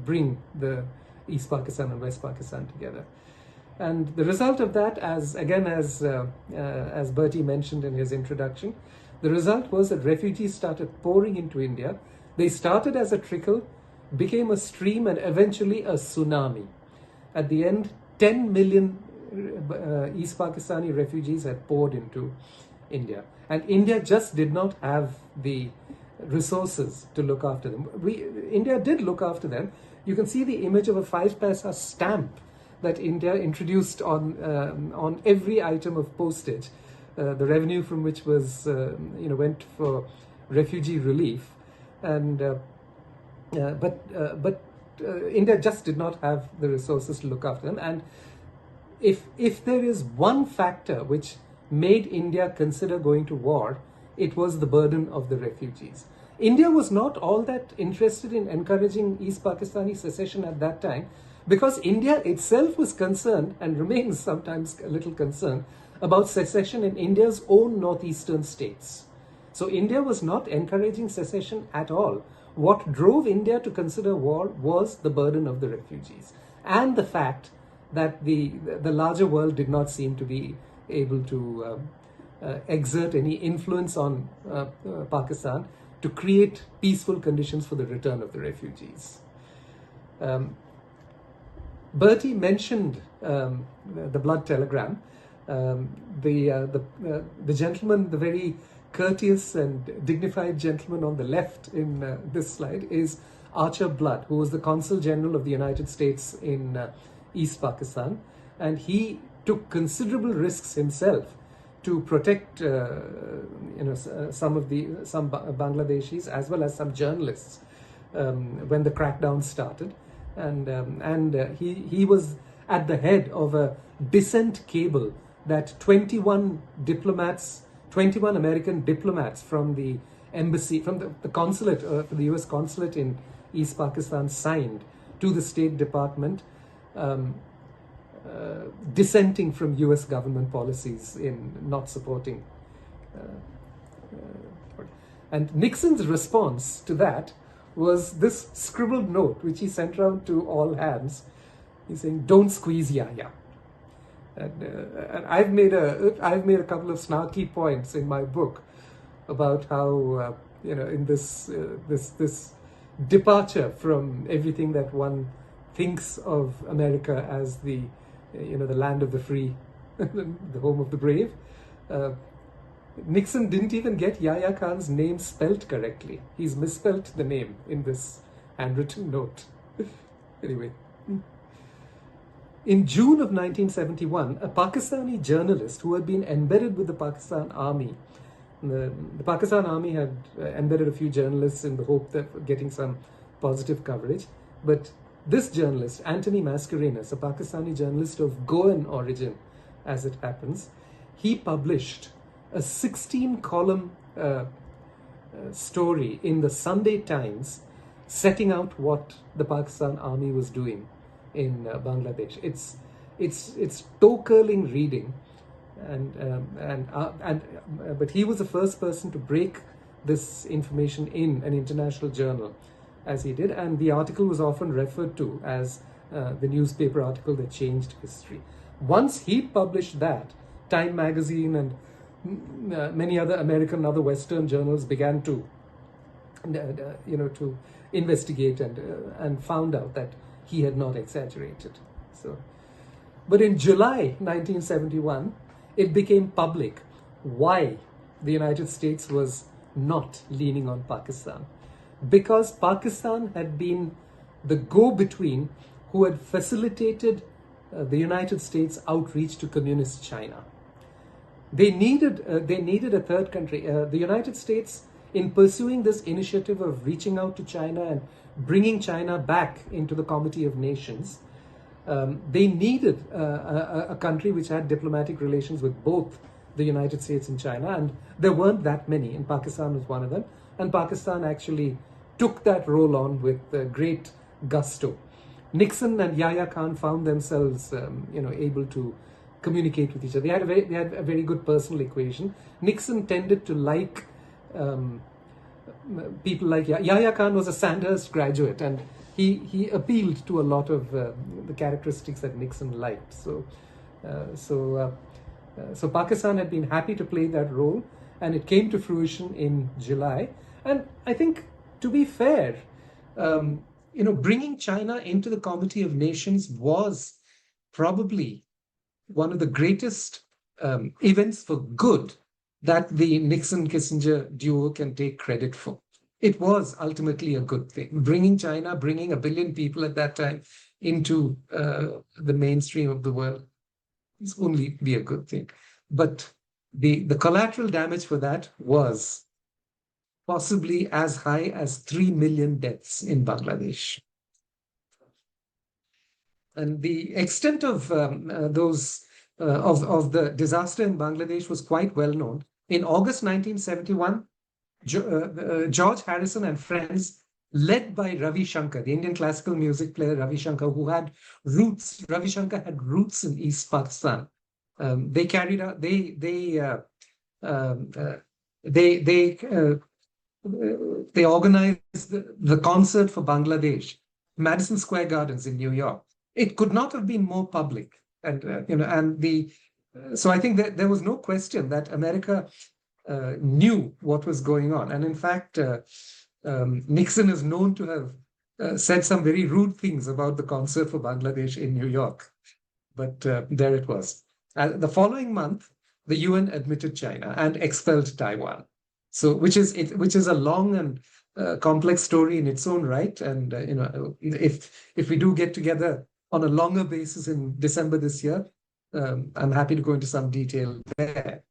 bring the East Pakistan and West Pakistan together. And the result of that, as Bertie mentioned in his introduction, the result was that refugees started pouring into India. They started as a trickle, became a stream, and eventually a tsunami. At the end, 10 million East Pakistani refugees had poured into India. And India just did not have the resources to look after them. India did look after them. You can see the image of a 5 paisa stamp that India introduced on every item of postage, the revenue from which was went for refugee relief, and but India just did not have the resources to look after them. And if there is one factor which made India consider going to war, it was the burden of the refugees. India was not all that interested in encouraging East Pakistani secession at that time, because India itself was concerned, and remains sometimes a little concerned, about secession in India's own northeastern states. So India was not encouraging secession at all. What drove India to consider war was the burden of the refugees, and the fact that the larger world did not seem to be able to exert any influence on Pakistan to create peaceful conditions for the return of the refugees. Bertie mentioned the blood telegram. The gentleman, the very courteous and dignified gentleman on the left in this slide, is Archer Blood, who was the Consul General of the United States in East Pakistan, and he took considerable risks himself to protect some Bangladeshis as well as some journalists when the crackdown started, and he was at the head of a dissent cable that 21 American diplomats from the embassy, from the consulate, the US consulate in East Pakistan, signed to the State Department, dissenting from US government policies in not supporting. And Nixon's response to that was this scribbled note, which he sent around to all hands. He's saying, "Don't squeeze Yahya." And I've made a couple of snarky points in my book about how in this departure from everything that one thinks of America as the land of the free, the home of the brave. Nixon didn't even get Yahya Khan's name spelt correctly. He's misspelt the name in this handwritten note. Anyway. In June of 1971, a Pakistani journalist who had been embedded with the Pakistan Army, the Pakistan Army had embedded a few journalists in the hope of getting some positive coverage. But this journalist, Anthony Mascarenhas, a Pakistani journalist of Goan origin, as it happens, he published a 16-column story in the Sunday Times setting out what the Pakistan army was doing in Bangladesh. It's toe-curling reading, but he was the first person to break this information in an international journal, as he did, and the article was often referred to as the newspaper article that changed history. Once he published that, Time magazine and many other American and other Western journals began to, to investigate and found out that he had not exaggerated. So, but in July 1971, it became public why the United States was not leaning on Pakistan. Because Pakistan had been the go-between who had facilitated the United States' outreach to communist China. They needed a third country. The United States, in pursuing this initiative of reaching out to China and bringing China back into the Committee of Nations, they needed a country which had diplomatic relations with both the United States and China, and there weren't that many, and Pakistan was one of them. And Pakistan actually took that role on with great gusto. Nixon and Yahya Khan found themselves, able to communicate with each other. They had a very good personal equation. Nixon tended to like people like Yahya Khan was a Sandhurst graduate, and he appealed to a lot of the characteristics that Nixon liked. So Pakistan had been happy to play that role, and it came to fruition in July. And I think, to be fair, bringing China into the Committee of Nations was probably one of the greatest events for good that the Nixon-Kissinger duo can take credit for. It was ultimately a good thing. Bringing 1 billion people at that time into the mainstream of the world is only be a good thing. But the collateral damage for that was possibly as high as 3 million deaths in Bangladesh. And the extent of of the disaster in Bangladesh was quite well known. In August 1971, George Harrison and friends, led by Ravi Shankar, the Indian classical music player Ravi Shankar, who had roots. Ravi Shankar had roots in East Pakistan. They carried out. They organized the concert for Bangladesh, Madison Square Gardens in New York. It could not have been more public, so I think that there was no question that America knew what was going on, and in fact, Nixon is known to have said some very rude things about the concert for Bangladesh in New York, but there it was. The following month, the UN admitted China and expelled Taiwan. So, which is a long and complex story in its own right, and if we do get together on a longer basis in December this year, I'm happy to go into some detail there.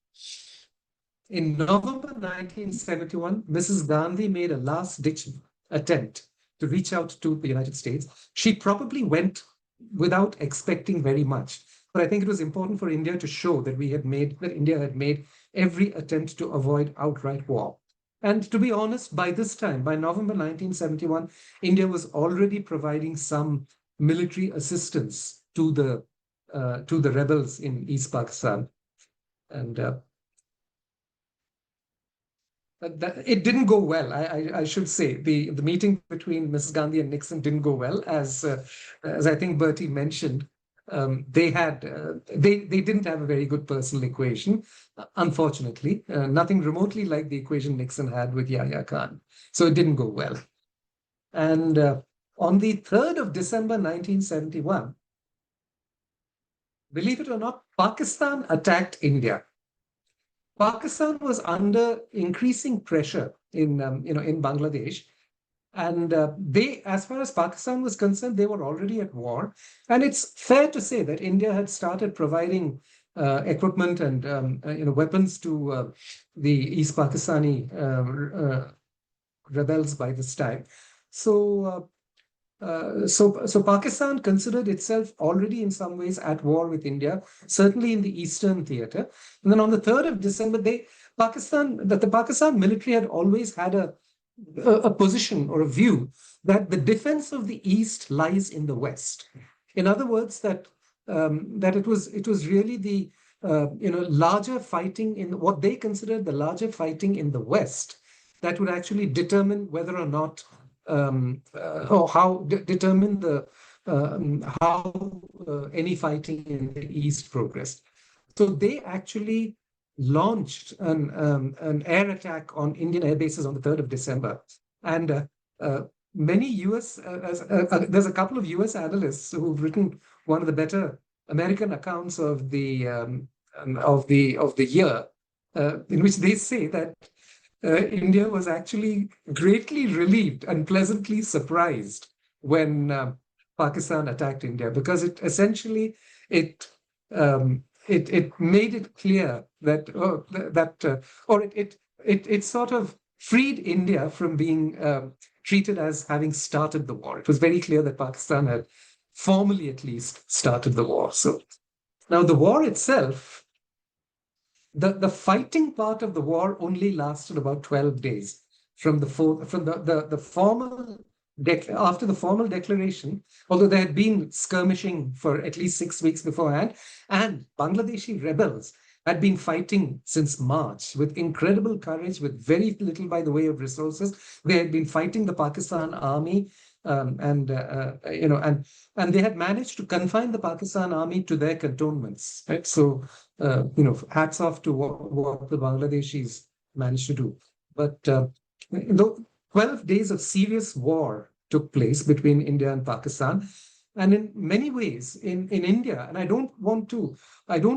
In November 1971, Mrs. Gandhi made a last-ditch attempt to reach out to the United States. She probably went without expecting very much, but I think it was important for India to show that India had made every attempt to avoid outright war. And to be honest, by this time, by November 1971, India was already providing some military assistance to the rebels in East Pakistan, and it didn't go well. I should say the meeting between Mrs. Gandhi and Nixon didn't go well, as I think Bertie mentioned. They didn't have a very good personal equation, unfortunately. Nothing remotely like the equation Nixon had with Yahya Khan. So it didn't go well. And on the 3rd of December 1971, believe it or not, Pakistan attacked India. Pakistan was under increasing pressure in Bangladesh. And as far as Pakistan was concerned, they were already at war. And it's fair to say that India had started providing equipment and weapons to the East Pakistani rebels by this time. So So Pakistan considered itself already in some ways at war with India, certainly in the Eastern theater. And then on the 3rd of December, the Pakistan military had always had a position or a view that the defense of the East lies in the West. In other words, that it was really the larger fighting in what they considered the larger fighting in the West that would actually determine whether or not or how determine the how any fighting in the East progressed. So they actually launched an air attack on Indian air bases on the 3rd of December. And many US, there's a couple of US analysts who've written one of the better American accounts of the year, in which they say that India was actually greatly relieved and pleasantly surprised when Pakistan attacked India, because it essentially it made it clear that it sort of freed India from being treated as having started the war. It was very clear that Pakistan had formally, at least, started the war. So now the war itself, the fighting part of the war only lasted about 12 days from the formal after the formal declaration, although there had been skirmishing for at least 6 weeks beforehand, and Bangladeshi rebels had been fighting since March with incredible courage, with very little by the way of resources. They had been fighting the Pakistan army, and they had managed to confine the Pakistan army to their cantonments. Right, so hats off to what the Bangladeshis managed to do. But 12 days of serious war took place between India and Pakistan. And in many ways, in India, and I don't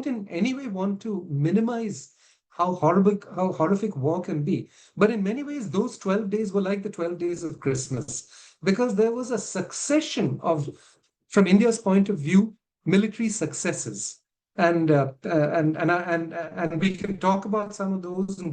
in any way want to minimize how horrific war can be. But in many ways, those 12 days were like the 12 days of Christmas, because there was a succession of, from India's point of view, military successes. And we can talk about some of those, and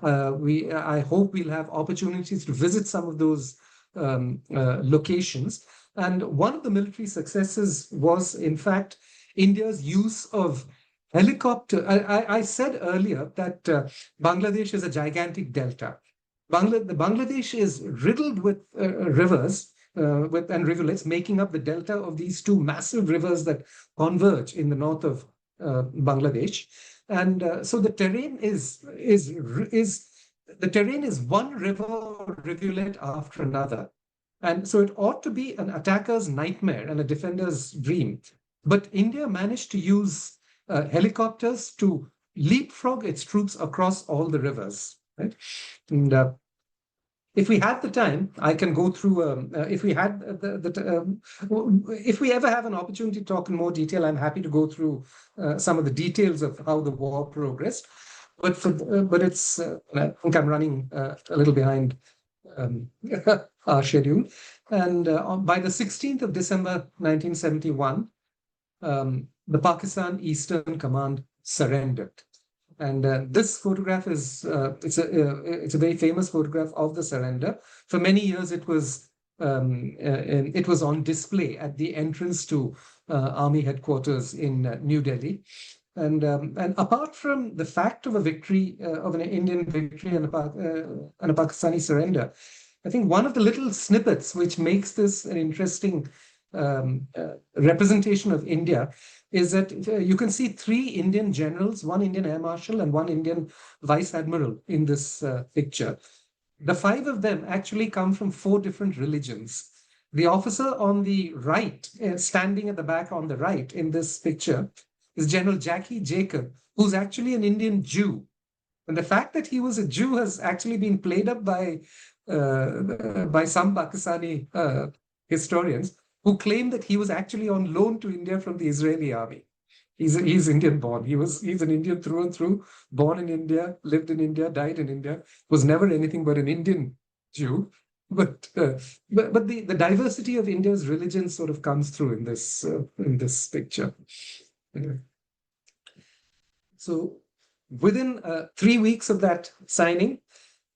I hope we'll have opportunities to visit some of those locations. And one of the military successes was, in fact, India's use of helicopter. I said earlier that Bangladesh is a gigantic delta. Bangladesh is riddled with rivers and rivulets, making up the delta of these two massive rivers that converge in the north of Bangladesh. And so the terrain is one river or rivulet after another. And so it ought to be an attacker's nightmare and a defender's dream. But India managed to use helicopters to leapfrog its troops across all the rivers. Right? And if we had the time, I can go through. If we had if we ever have an opportunity to talk in more detail, I'm happy to go through some of the details of how the war progressed. But it's I think I'm running a little behind our schedule. And by the 16th of December 1971, the Pakistan Eastern Command surrendered. And this photograph is it's a very famous photograph of the surrender. For many years, it was on display at the entrance to army headquarters in New Delhi. And apart from the fact of a victory, of an Indian victory and a Pakistani surrender, I think one of the little snippets which makes this an interesting representation of India is that you can see 3 Indian generals, 1 Indian air marshal and 1 Indian vice admiral in this picture. The 5 of them actually come from 4 different religions. The officer on the right, standing at the back on the right in this picture, is General Jackie Jacob, who's actually an Indian Jew. And the fact that he was a Jew has actually been played up by some Pakistani historians, who claim that he was actually on loan to India from the Israeli army. He's Indian born. He's an Indian through and through, born in India, lived in India, died in India, was never anything but an Indian Jew. But the diversity of India's religion sort of comes through in this picture. So within 3 weeks of that signing,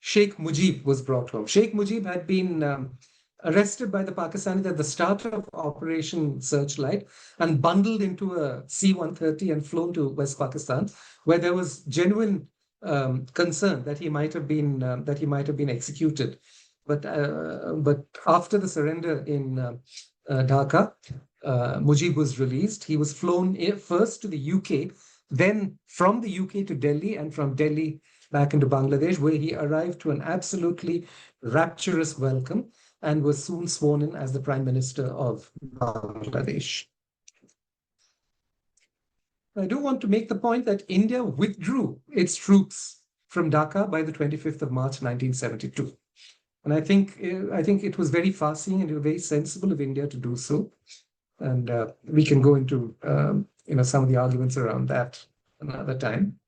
Sheikh Mujib was brought home. Sheikh Mujib had been arrested by the Pakistanis at the start of Operation Searchlight and bundled into a C-130 and flown to West Pakistan, where there was genuine concern that he might have been executed. But after the surrender in Dhaka, Mujib was released. He was flown first to the UK, then from the UK to Delhi, and from Delhi back into Bangladesh, where he arrived to an absolutely rapturous welcome and was soon sworn in as the Prime Minister of Bangladesh. I do want to make the point that India withdrew its troops from Dhaka by the 25th of March, 1972. And I think it was very far-seeing and very sensible of India to do so. And we can go into some of the arguments around that another time.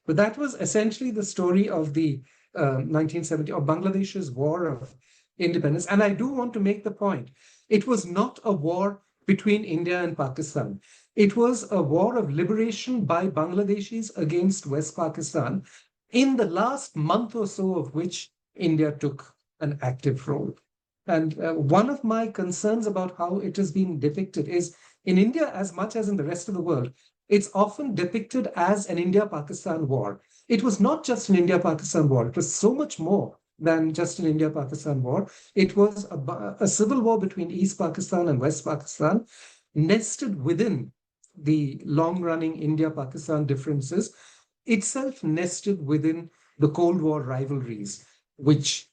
But that was essentially the story of the 1970 of Bangladesh's war of independence. And I do want to make the point, it was not a war between India and Pakistan. It was a war of liberation by Bangladeshis against West Pakistan, in the last month or so of which India took an active role. And one of my concerns about how it has been depicted is, in India, as much as in the rest of the world, it's often depicted as an India-Pakistan war. It was not just an India-Pakistan war. It was so much more than just an India-Pakistan war. It was a civil war between East Pakistan and West Pakistan, nested within the long-running India-Pakistan differences, itself nested within the Cold War rivalries, which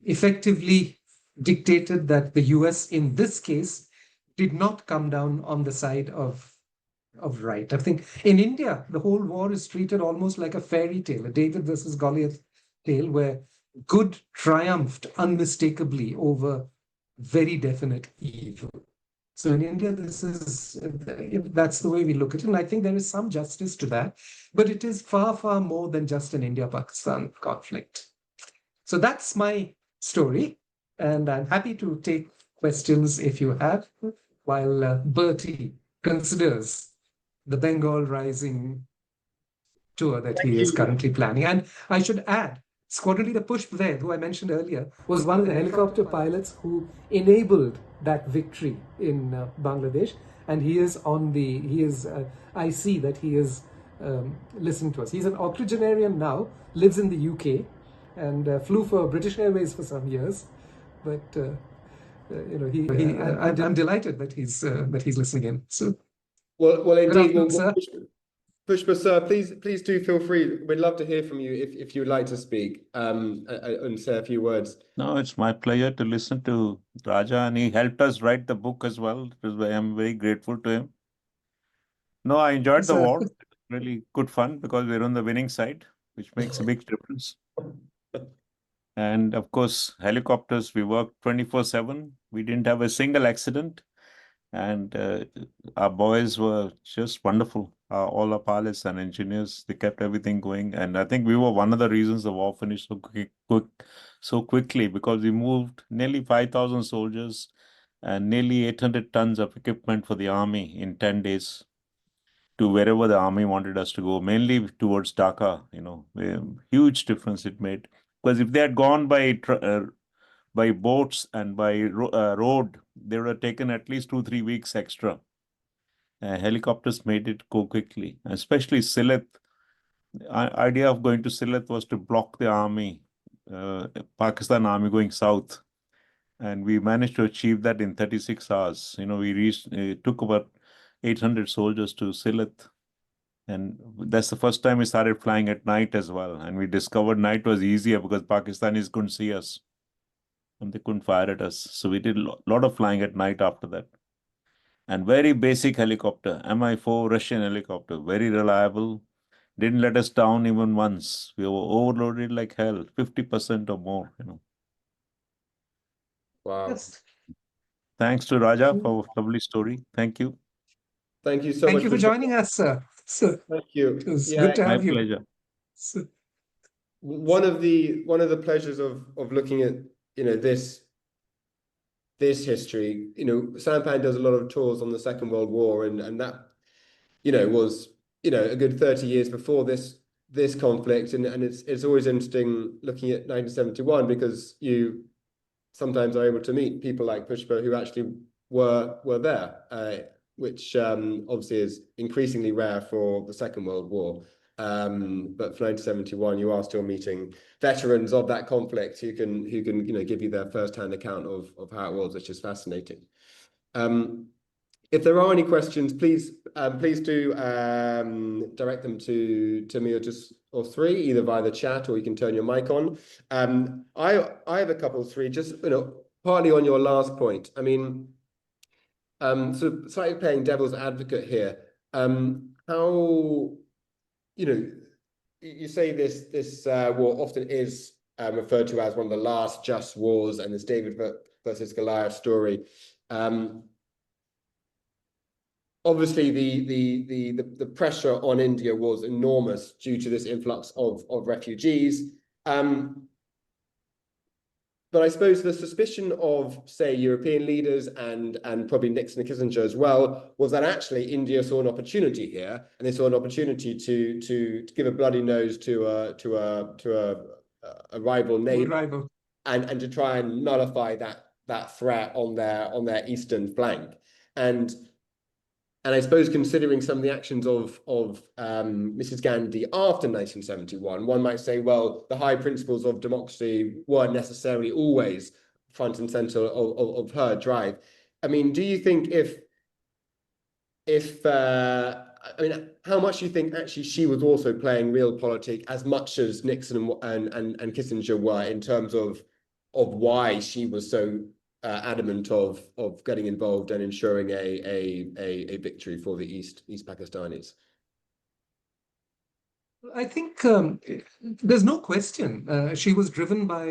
effectively dictated that the US, in this case, did not come down on the side of right. I think in India, the whole war is treated almost like a fairy tale, a David versus Goliath tale, where good triumphed unmistakably over very definite evil. So in India, that's the way we look at it. And I think there is some justice to that, but it is far, far more than just an India-Pakistan conflict. So that's my story, and I'm happy to take questions if you have, while Bertie considers the Bengal Rising tour that he is currently planning. And I should add, Squadron Leader Pushp Ved, who I mentioned earlier, was one of the helicopter pilots who enabled that victory in Bangladesh. And I see that he is listening to us. He's an octogenarian now, lives in the UK, and flew for British Airways for some years. But I'm delighted that he's listening in. So, well, indeed, sir. Pushpa, sir, please do feel free. We'd love to hear from you if you'd like to speak and say a few words. No, it's my pleasure to listen to Raja, and he helped us write the book as well. I'm very grateful to him. No, I enjoyed the war. Really good fun because we're on the winning side, which makes a big difference. And of course, helicopters, we worked 24/7. We didn't have a single accident. And our boys were just wonderful. All our pilots and engineers, they kept everything going. And I think we were one of the reasons the war finished so quickly, because we moved nearly 5,000 soldiers and nearly 800 tons of equipment for the army in 10 days to wherever the army wanted us to go, mainly towards Dhaka. Huge difference it made. Because if they had gone by boats and by road, they would have taken at least 2-3 weeks extra. Helicopters made it go quickly, especially Sylhet. Idea of going to Sylhet was to block the army, Pakistan army going south. And we managed to achieve that in 36 hours. It took about 800 soldiers to Sylhet. And that's the first time we started flying at night as well. And we discovered night was easier because Pakistanis couldn't see us and they couldn't fire at us. So we did a lot of flying at night after that. And very basic helicopter, Mi-4 Russian helicopter, very reliable. Didn't let us down even once. We were overloaded like hell, 50% or more. Wow. Yes. Thanks to Raja for a lovely story. Thank you. Thank you so much. Thank you for joining us, sir. Thank you. It was good to have you. My pleasure. One of the pleasures of looking at this history, Sampan does a lot of tours on the Second World War, and that was a good 30 years before this conflict, and it's always interesting looking at 1971 because you sometimes are able to meet people like Pushpa who actually were there, which obviously is increasingly rare for the Second World War. But for 1971, you are still meeting veterans of that conflict who can give you their first-hand account of how it was, which is fascinating. If there are any questions, please do direct them to me or Sree, either via the chat or you can turn your mic on. I have a couple, Sree, just partly on your last point. I mean, so slightly playing devil's advocate here. How you say this war often is referred to as one of the last just wars, and this David versus Goliath story. Obviously, the pressure on India was enormous due to this influx of refugees. But I suppose the suspicion of, say, European leaders and probably Nixon and Kissinger as well was that actually India saw an opportunity here, and they saw an opportunity to give a bloody nose to a rival neighbor, and to try and nullify that threat on their eastern flank. And I suppose considering some of the actions of Mrs. Gandhi after 1971, one might say, well, the high principles of democracy weren't necessarily always front and center of her drive. I mean, do you think I mean, how much do you think actually she was also playing realpolitik as much as Nixon and Kissinger were, in terms of why she was so adamant of getting involved and ensuring a victory for the East Pakistanis? I think there's no question she was driven by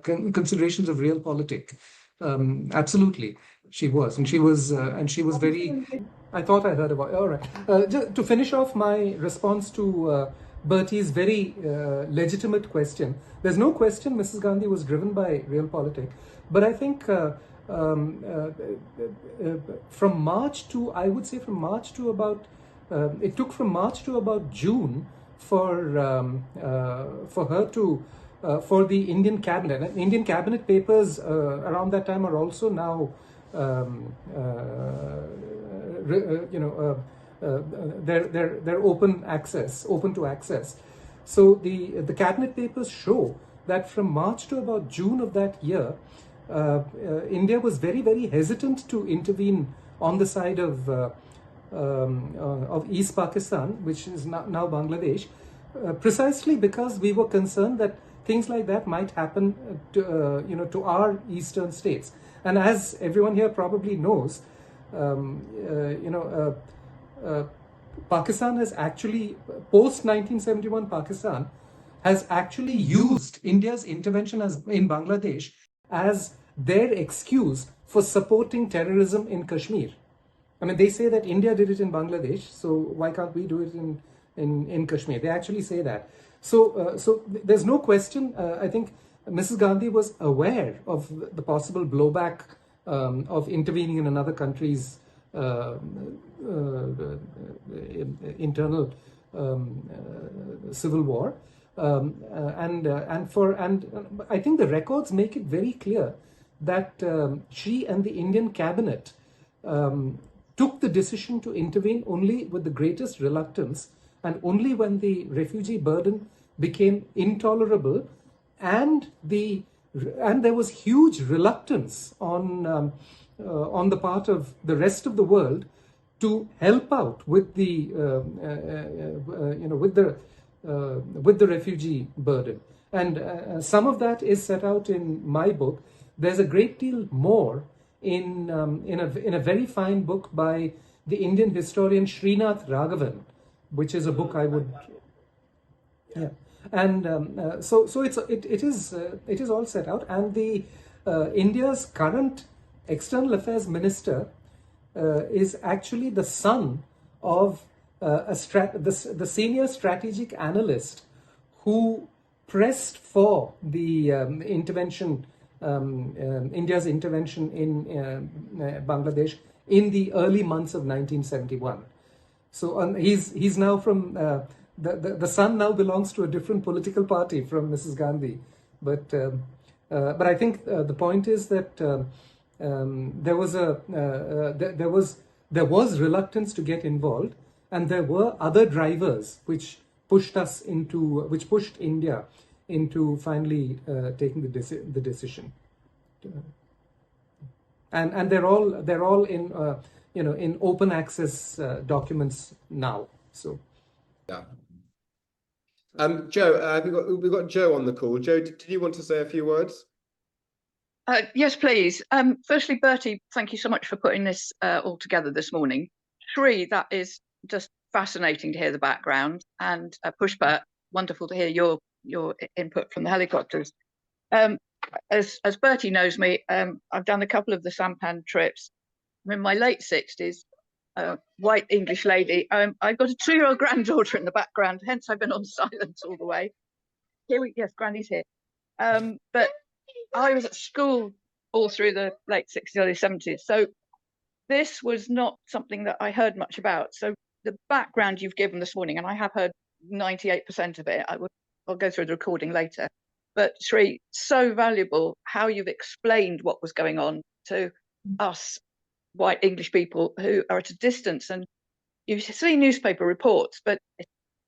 considerations of realpolitik. Absolutely, she was, and she was very. I thought I heard about. All right, just to finish off my response to Bertie's very legitimate question. There's no question Mrs. Gandhi was driven by realpolitik, but I think from March to, I would say from March to about, it took from March to about June for her to, for the Indian cabinet. And Indian cabinet papers around that time are also now, they're open to access. So the cabinet papers show that from March to about June of that year, India was very, very hesitant to intervene on the side of East Pakistan, which is now Bangladesh, precisely because we were concerned that things like that might happen to our eastern states. And as everyone here probably knows, Pakistan has actually, post 1971 Pakistan has actually used India's intervention in Bangladesh as their excuse for supporting terrorism in Kashmir. I mean, they say that India did it in Bangladesh, so why can't we do it in Kashmir? They actually say that. So there's no question. I think Mrs. Gandhi was aware of the possible blowback of intervening in another country's internal civil war, and I think the records make it very clear that she and the Indian cabinet took the decision to intervene only with the greatest reluctance, and only when the refugee burden became intolerable, and there was huge reluctance on the part of the rest of the world to help out with the with the refugee burden. And some of that is set out in my book. There's a great deal more in a very fine book by the Indian historian Srinath Raghavan, which is a book I would, yeah. And so it is all set out. And the India's current external affairs minister is actually the son of the senior strategic analyst who pressed for the intervention, India's intervention in Bangladesh in the early months of 1971. So he's now from the son now belongs to a different political party from Mrs. Gandhi, but But I think the point is that there was reluctance to get involved, and there were other drivers which pushed India into finally taking the decision. And they're all in in open access documents now. So yeah. Joe, we've got Joe on the call. Joe, did you want to say a few words? Yes, please. Firstly, Bertie, thank you so much for putting this all together this morning. Sree, that is just fascinating to hear the background, and Pushpa, wonderful to hear your input from the helicopters. As Bertie knows me, I've done a couple of the Sampan trips. I'm in my late 60s, white English lady. I've got a 2-year-old granddaughter in the background, hence I've been on silent all the way. Yes, Granny's here. But I was at school all through the late 60s, early 70s. So this was not something that I heard much about. So the background you've given this morning, and I have heard 98% of it, I'll go through the recording later. But Sree, so valuable how you've explained what was going on to us white English people who are at a distance. And you see newspaper reports, but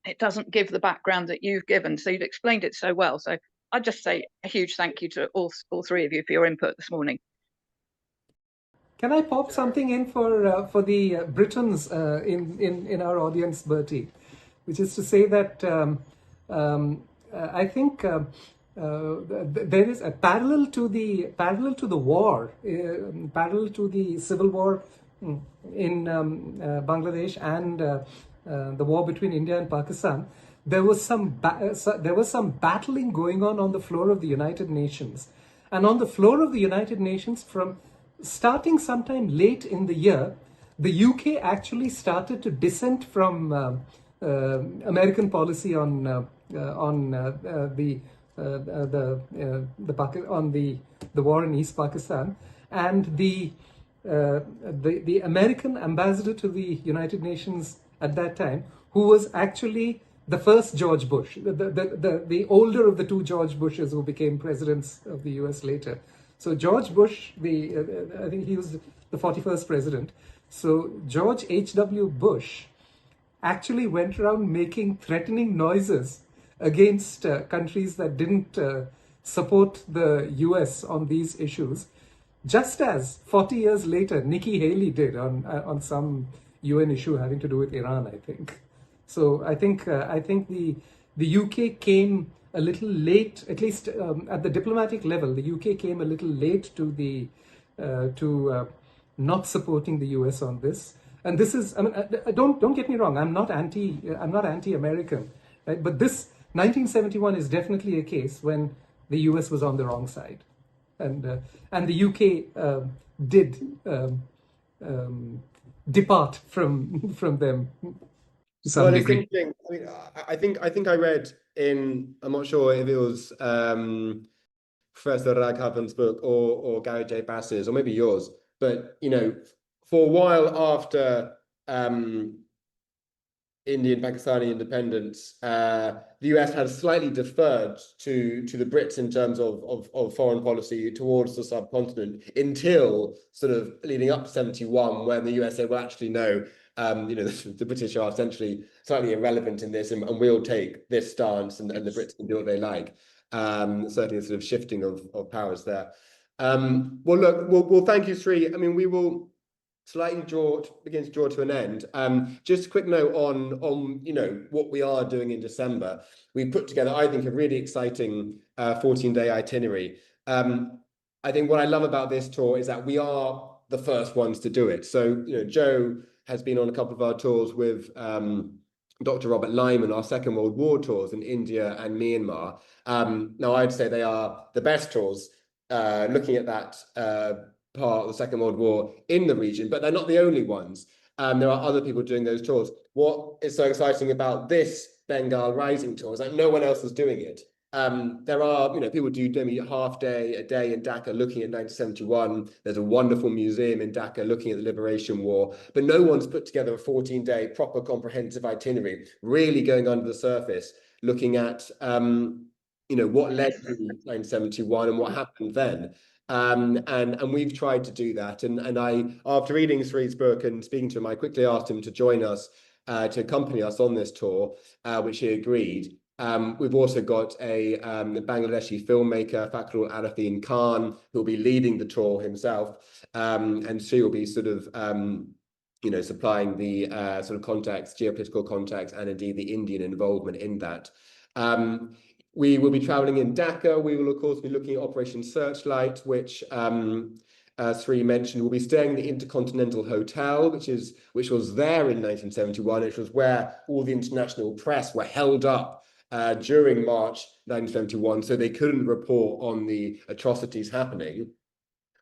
it doesn't give the background that you've given. So you've explained it so well. So I'd just say a huge thank you to all three of you for your input this morning. Can I pop something in for the Britons in our audience, Bertie, which is to say that I think there is a parallel to the war, parallel to the civil war in Bangladesh and the war between India and Pakistan. There was some battling going on the floor of the United Nations, and on the floor of the United Nations, from starting sometime late in the year, the UK actually started to dissent from American policy on the war in East Pakistan, and the American ambassador to the United Nations at that time, who was actually the first George Bush, the older of the two George Bushes who became presidents of the US later. So George Bush, I think he was the 41st president. So George H.W. Bush actually went around making threatening noises against countries that didn't support the US on these issues, just as 40 years later Nikki Haley did on some UN issue having to do with Iran, I think. So I think the UK came a little late, at least at the diplomatic level. The UK came a little late to not supporting the US on this. And this is, I mean, don't get me wrong. I'm not anti-American, right? But this 1971 is definitely a case when the US was on the wrong side, and the UK did depart from them. Well, it's interesting. I think I read in, I'm not sure if it was Professor Raghavan's book or Gary J. Bass's, or maybe yours, but for a while after Indian Pakistani independence, the US had slightly deferred to the Brits in terms of foreign policy towards the subcontinent, until sort of leading up to 71, when the US said, well, actually, no, the British are essentially slightly irrelevant in this, and we'll take this stance, and the Brits can do what they like. Certainly a sort of shifting of powers there. Well, look, well, thank you, Sree. I mean, we will slightly begin to draw to an end. Just a quick note on what we are doing in December. We put together, I think, a really exciting 14-day itinerary. I think what I love about this tour is that we are the first ones to do it. So Joe has been on a couple of our tours with Dr. Robert Lyman, our Second World War tours in India and Myanmar. Now, I'd say they are the best tours looking at that part of the Second World War in the region, but they're not the only ones. There are other people doing those tours. What is so exciting about this Bengal Rising tour is that no one else is doing it. There are, people do maybe a day in Dhaka looking at 1971. There's a wonderful museum in Dhaka looking at the Liberation War, but no one's put together a 14-day proper comprehensive itinerary, really going under the surface, looking at what led to 1971 and what happened then. And we've tried to do that. And I, after reading Sree's book and speaking to him, I quickly asked him to join us, to accompany us on this tour, which he agreed. We've also got a Bangladeshi filmmaker, Fakrul Arifin Khan, who will be leading the tour himself. And Sree will be sort of supplying the sort of context, geopolitical context, and indeed the Indian involvement in that. We will be traveling in Dhaka. We will, of course, be looking at Operation Searchlight, which Sree mentioned. We'll be staying in the Intercontinental Hotel, which was there in 1971, which was where all the international press were held up during March 1971, so they couldn't report on the atrocities happening.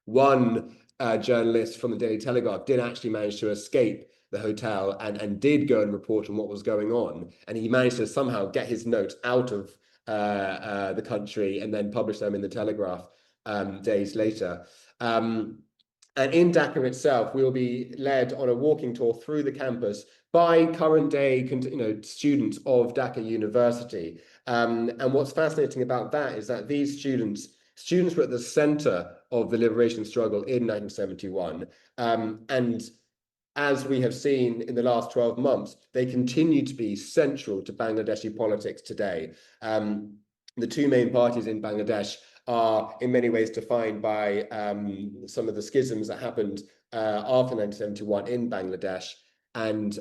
One journalist from the Daily Telegraph did actually manage to escape the hotel and did go and report on what was going on, and he managed to somehow get his notes out of the country and then publish them in the Telegraph days later. And in Dhaka itself, we will be led on a walking tour through the campus by current day students of Dhaka University. And what's fascinating about that is that these students were at the center of the liberation struggle in 1971. And as we have seen in the last 12 months, they continue to be central to Bangladeshi politics today. The two main parties in Bangladesh are in many ways defined by some of the schisms that happened after 1971 in Bangladesh. And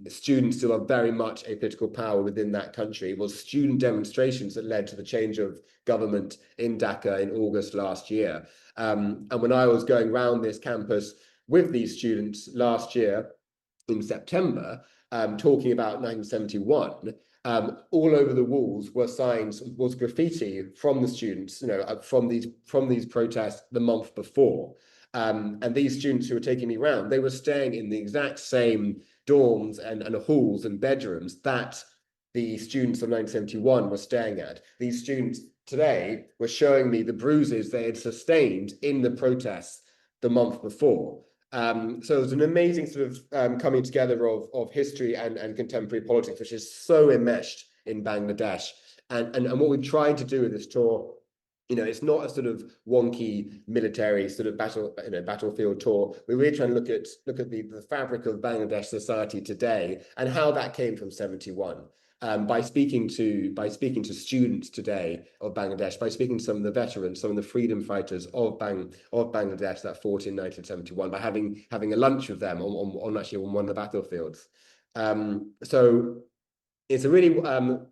students still are very much a political power within that country. It was student demonstrations that led to the change of government in Dhaka in August last year. And when I was going around this campus with these students last year in September, talking about 1971, all over the walls were signs, was graffiti from the students, from these protests the month before. And these students who were taking me around, they were staying in the exact same dorms and halls and bedrooms that the students of 1971 were staying at. These students today were showing me the bruises they had sustained in the protests the month before. So it was an amazing sort of coming together of history and contemporary politics, which is so enmeshed in Bangladesh. And what we've tried to do with this tour, it's not a sort of wonky military sort of battlefield tour. We're really trying to look at the fabric of Bangladesh society today and how that came from 71. By speaking to students today of Bangladesh, by speaking to some of the veterans, some of the freedom fighters of Bangladesh that fought in 1971, by having a lunch with them on one of the battlefields. So it's a really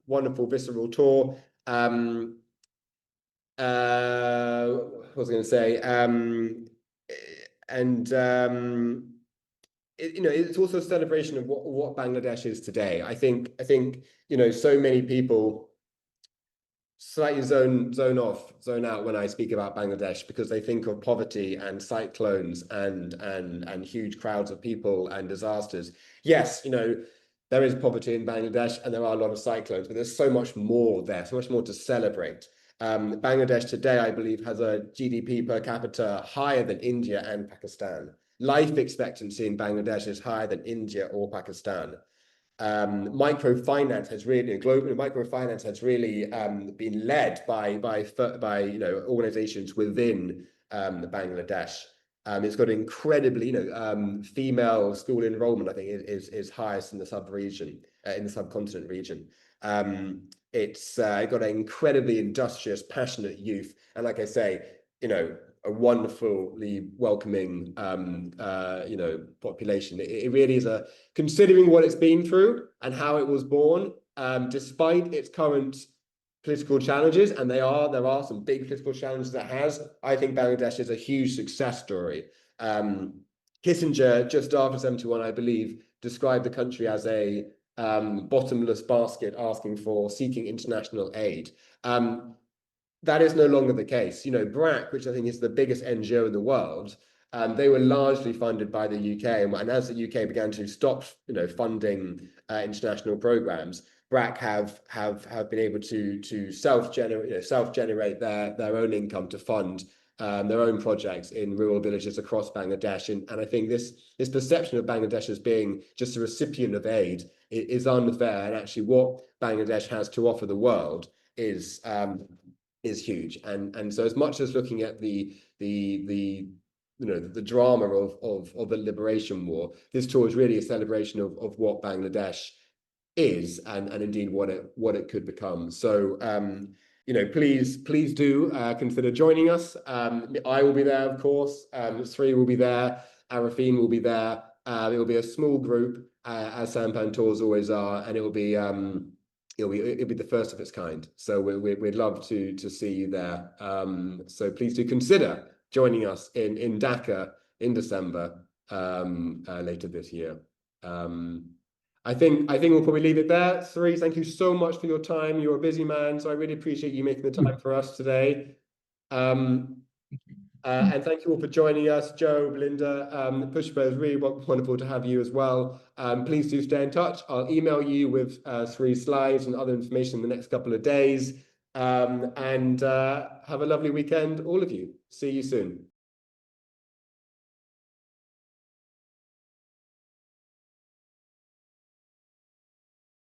wonderful visceral tour. What was I going to say? It's also a celebration of what Bangladesh is today. I think so many people slightly zone out when I speak about Bangladesh, because they think of poverty and cyclones and huge crowds of people and disasters. Yes, there is poverty in Bangladesh and there are a lot of cyclones, but there's so much more there, so much more to celebrate. Bangladesh today, I believe, has a GDP per capita higher than India and Pakistan. Life expectancy in Bangladesh is higher than India or Pakistan. Microfinance has really been led by organizations within Bangladesh. It's got incredibly female school enrollment, I think, is highest in the subcontinent region. It's got an incredibly industrious, passionate youth, and like I say, a wonderfully welcoming population. It really is considering what it's been through and how it was born, despite its current political challenges, and there are some big political challenges it has. I think Bangladesh is a huge success story. Kissinger, just after 71, I believe, described the country as a bottomless basket seeking international aid. That is no longer the case. BRAC, which I think is the biggest NGO in the world, they were largely funded by the UK, and as the UK began to stop, funding international programs, BRAC have been able to self-generate their own income to fund their own projects in rural villages across Bangladesh. And I think this perception of Bangladesh as being just a recipient of aid is unfair, and actually what Bangladesh has to offer the world is huge. And so as much as looking at the the drama of the liberation war, this tour is really a celebration of what Bangladesh is, and indeed what it could become. So please do consider joining us. I will be there, of course. Sree will be there. Arifin will be there. It will be a small group, as Sampan tours always are, and it'll be the first of its kind. So we'd love to see you there. So please do consider joining us in Dhaka in December later this year. I think we'll probably leave it there. Sree, thank you so much for your time. You're a busy man, so I really appreciate you making the time for us today. And thank you all for joining us. Joe, Belinda, Pushpa, is really wonderful to have you as well. Please do stay in touch. I'll email you with Sree's slides and other information in the next couple of days. And have a lovely weekend, all of you. See you soon.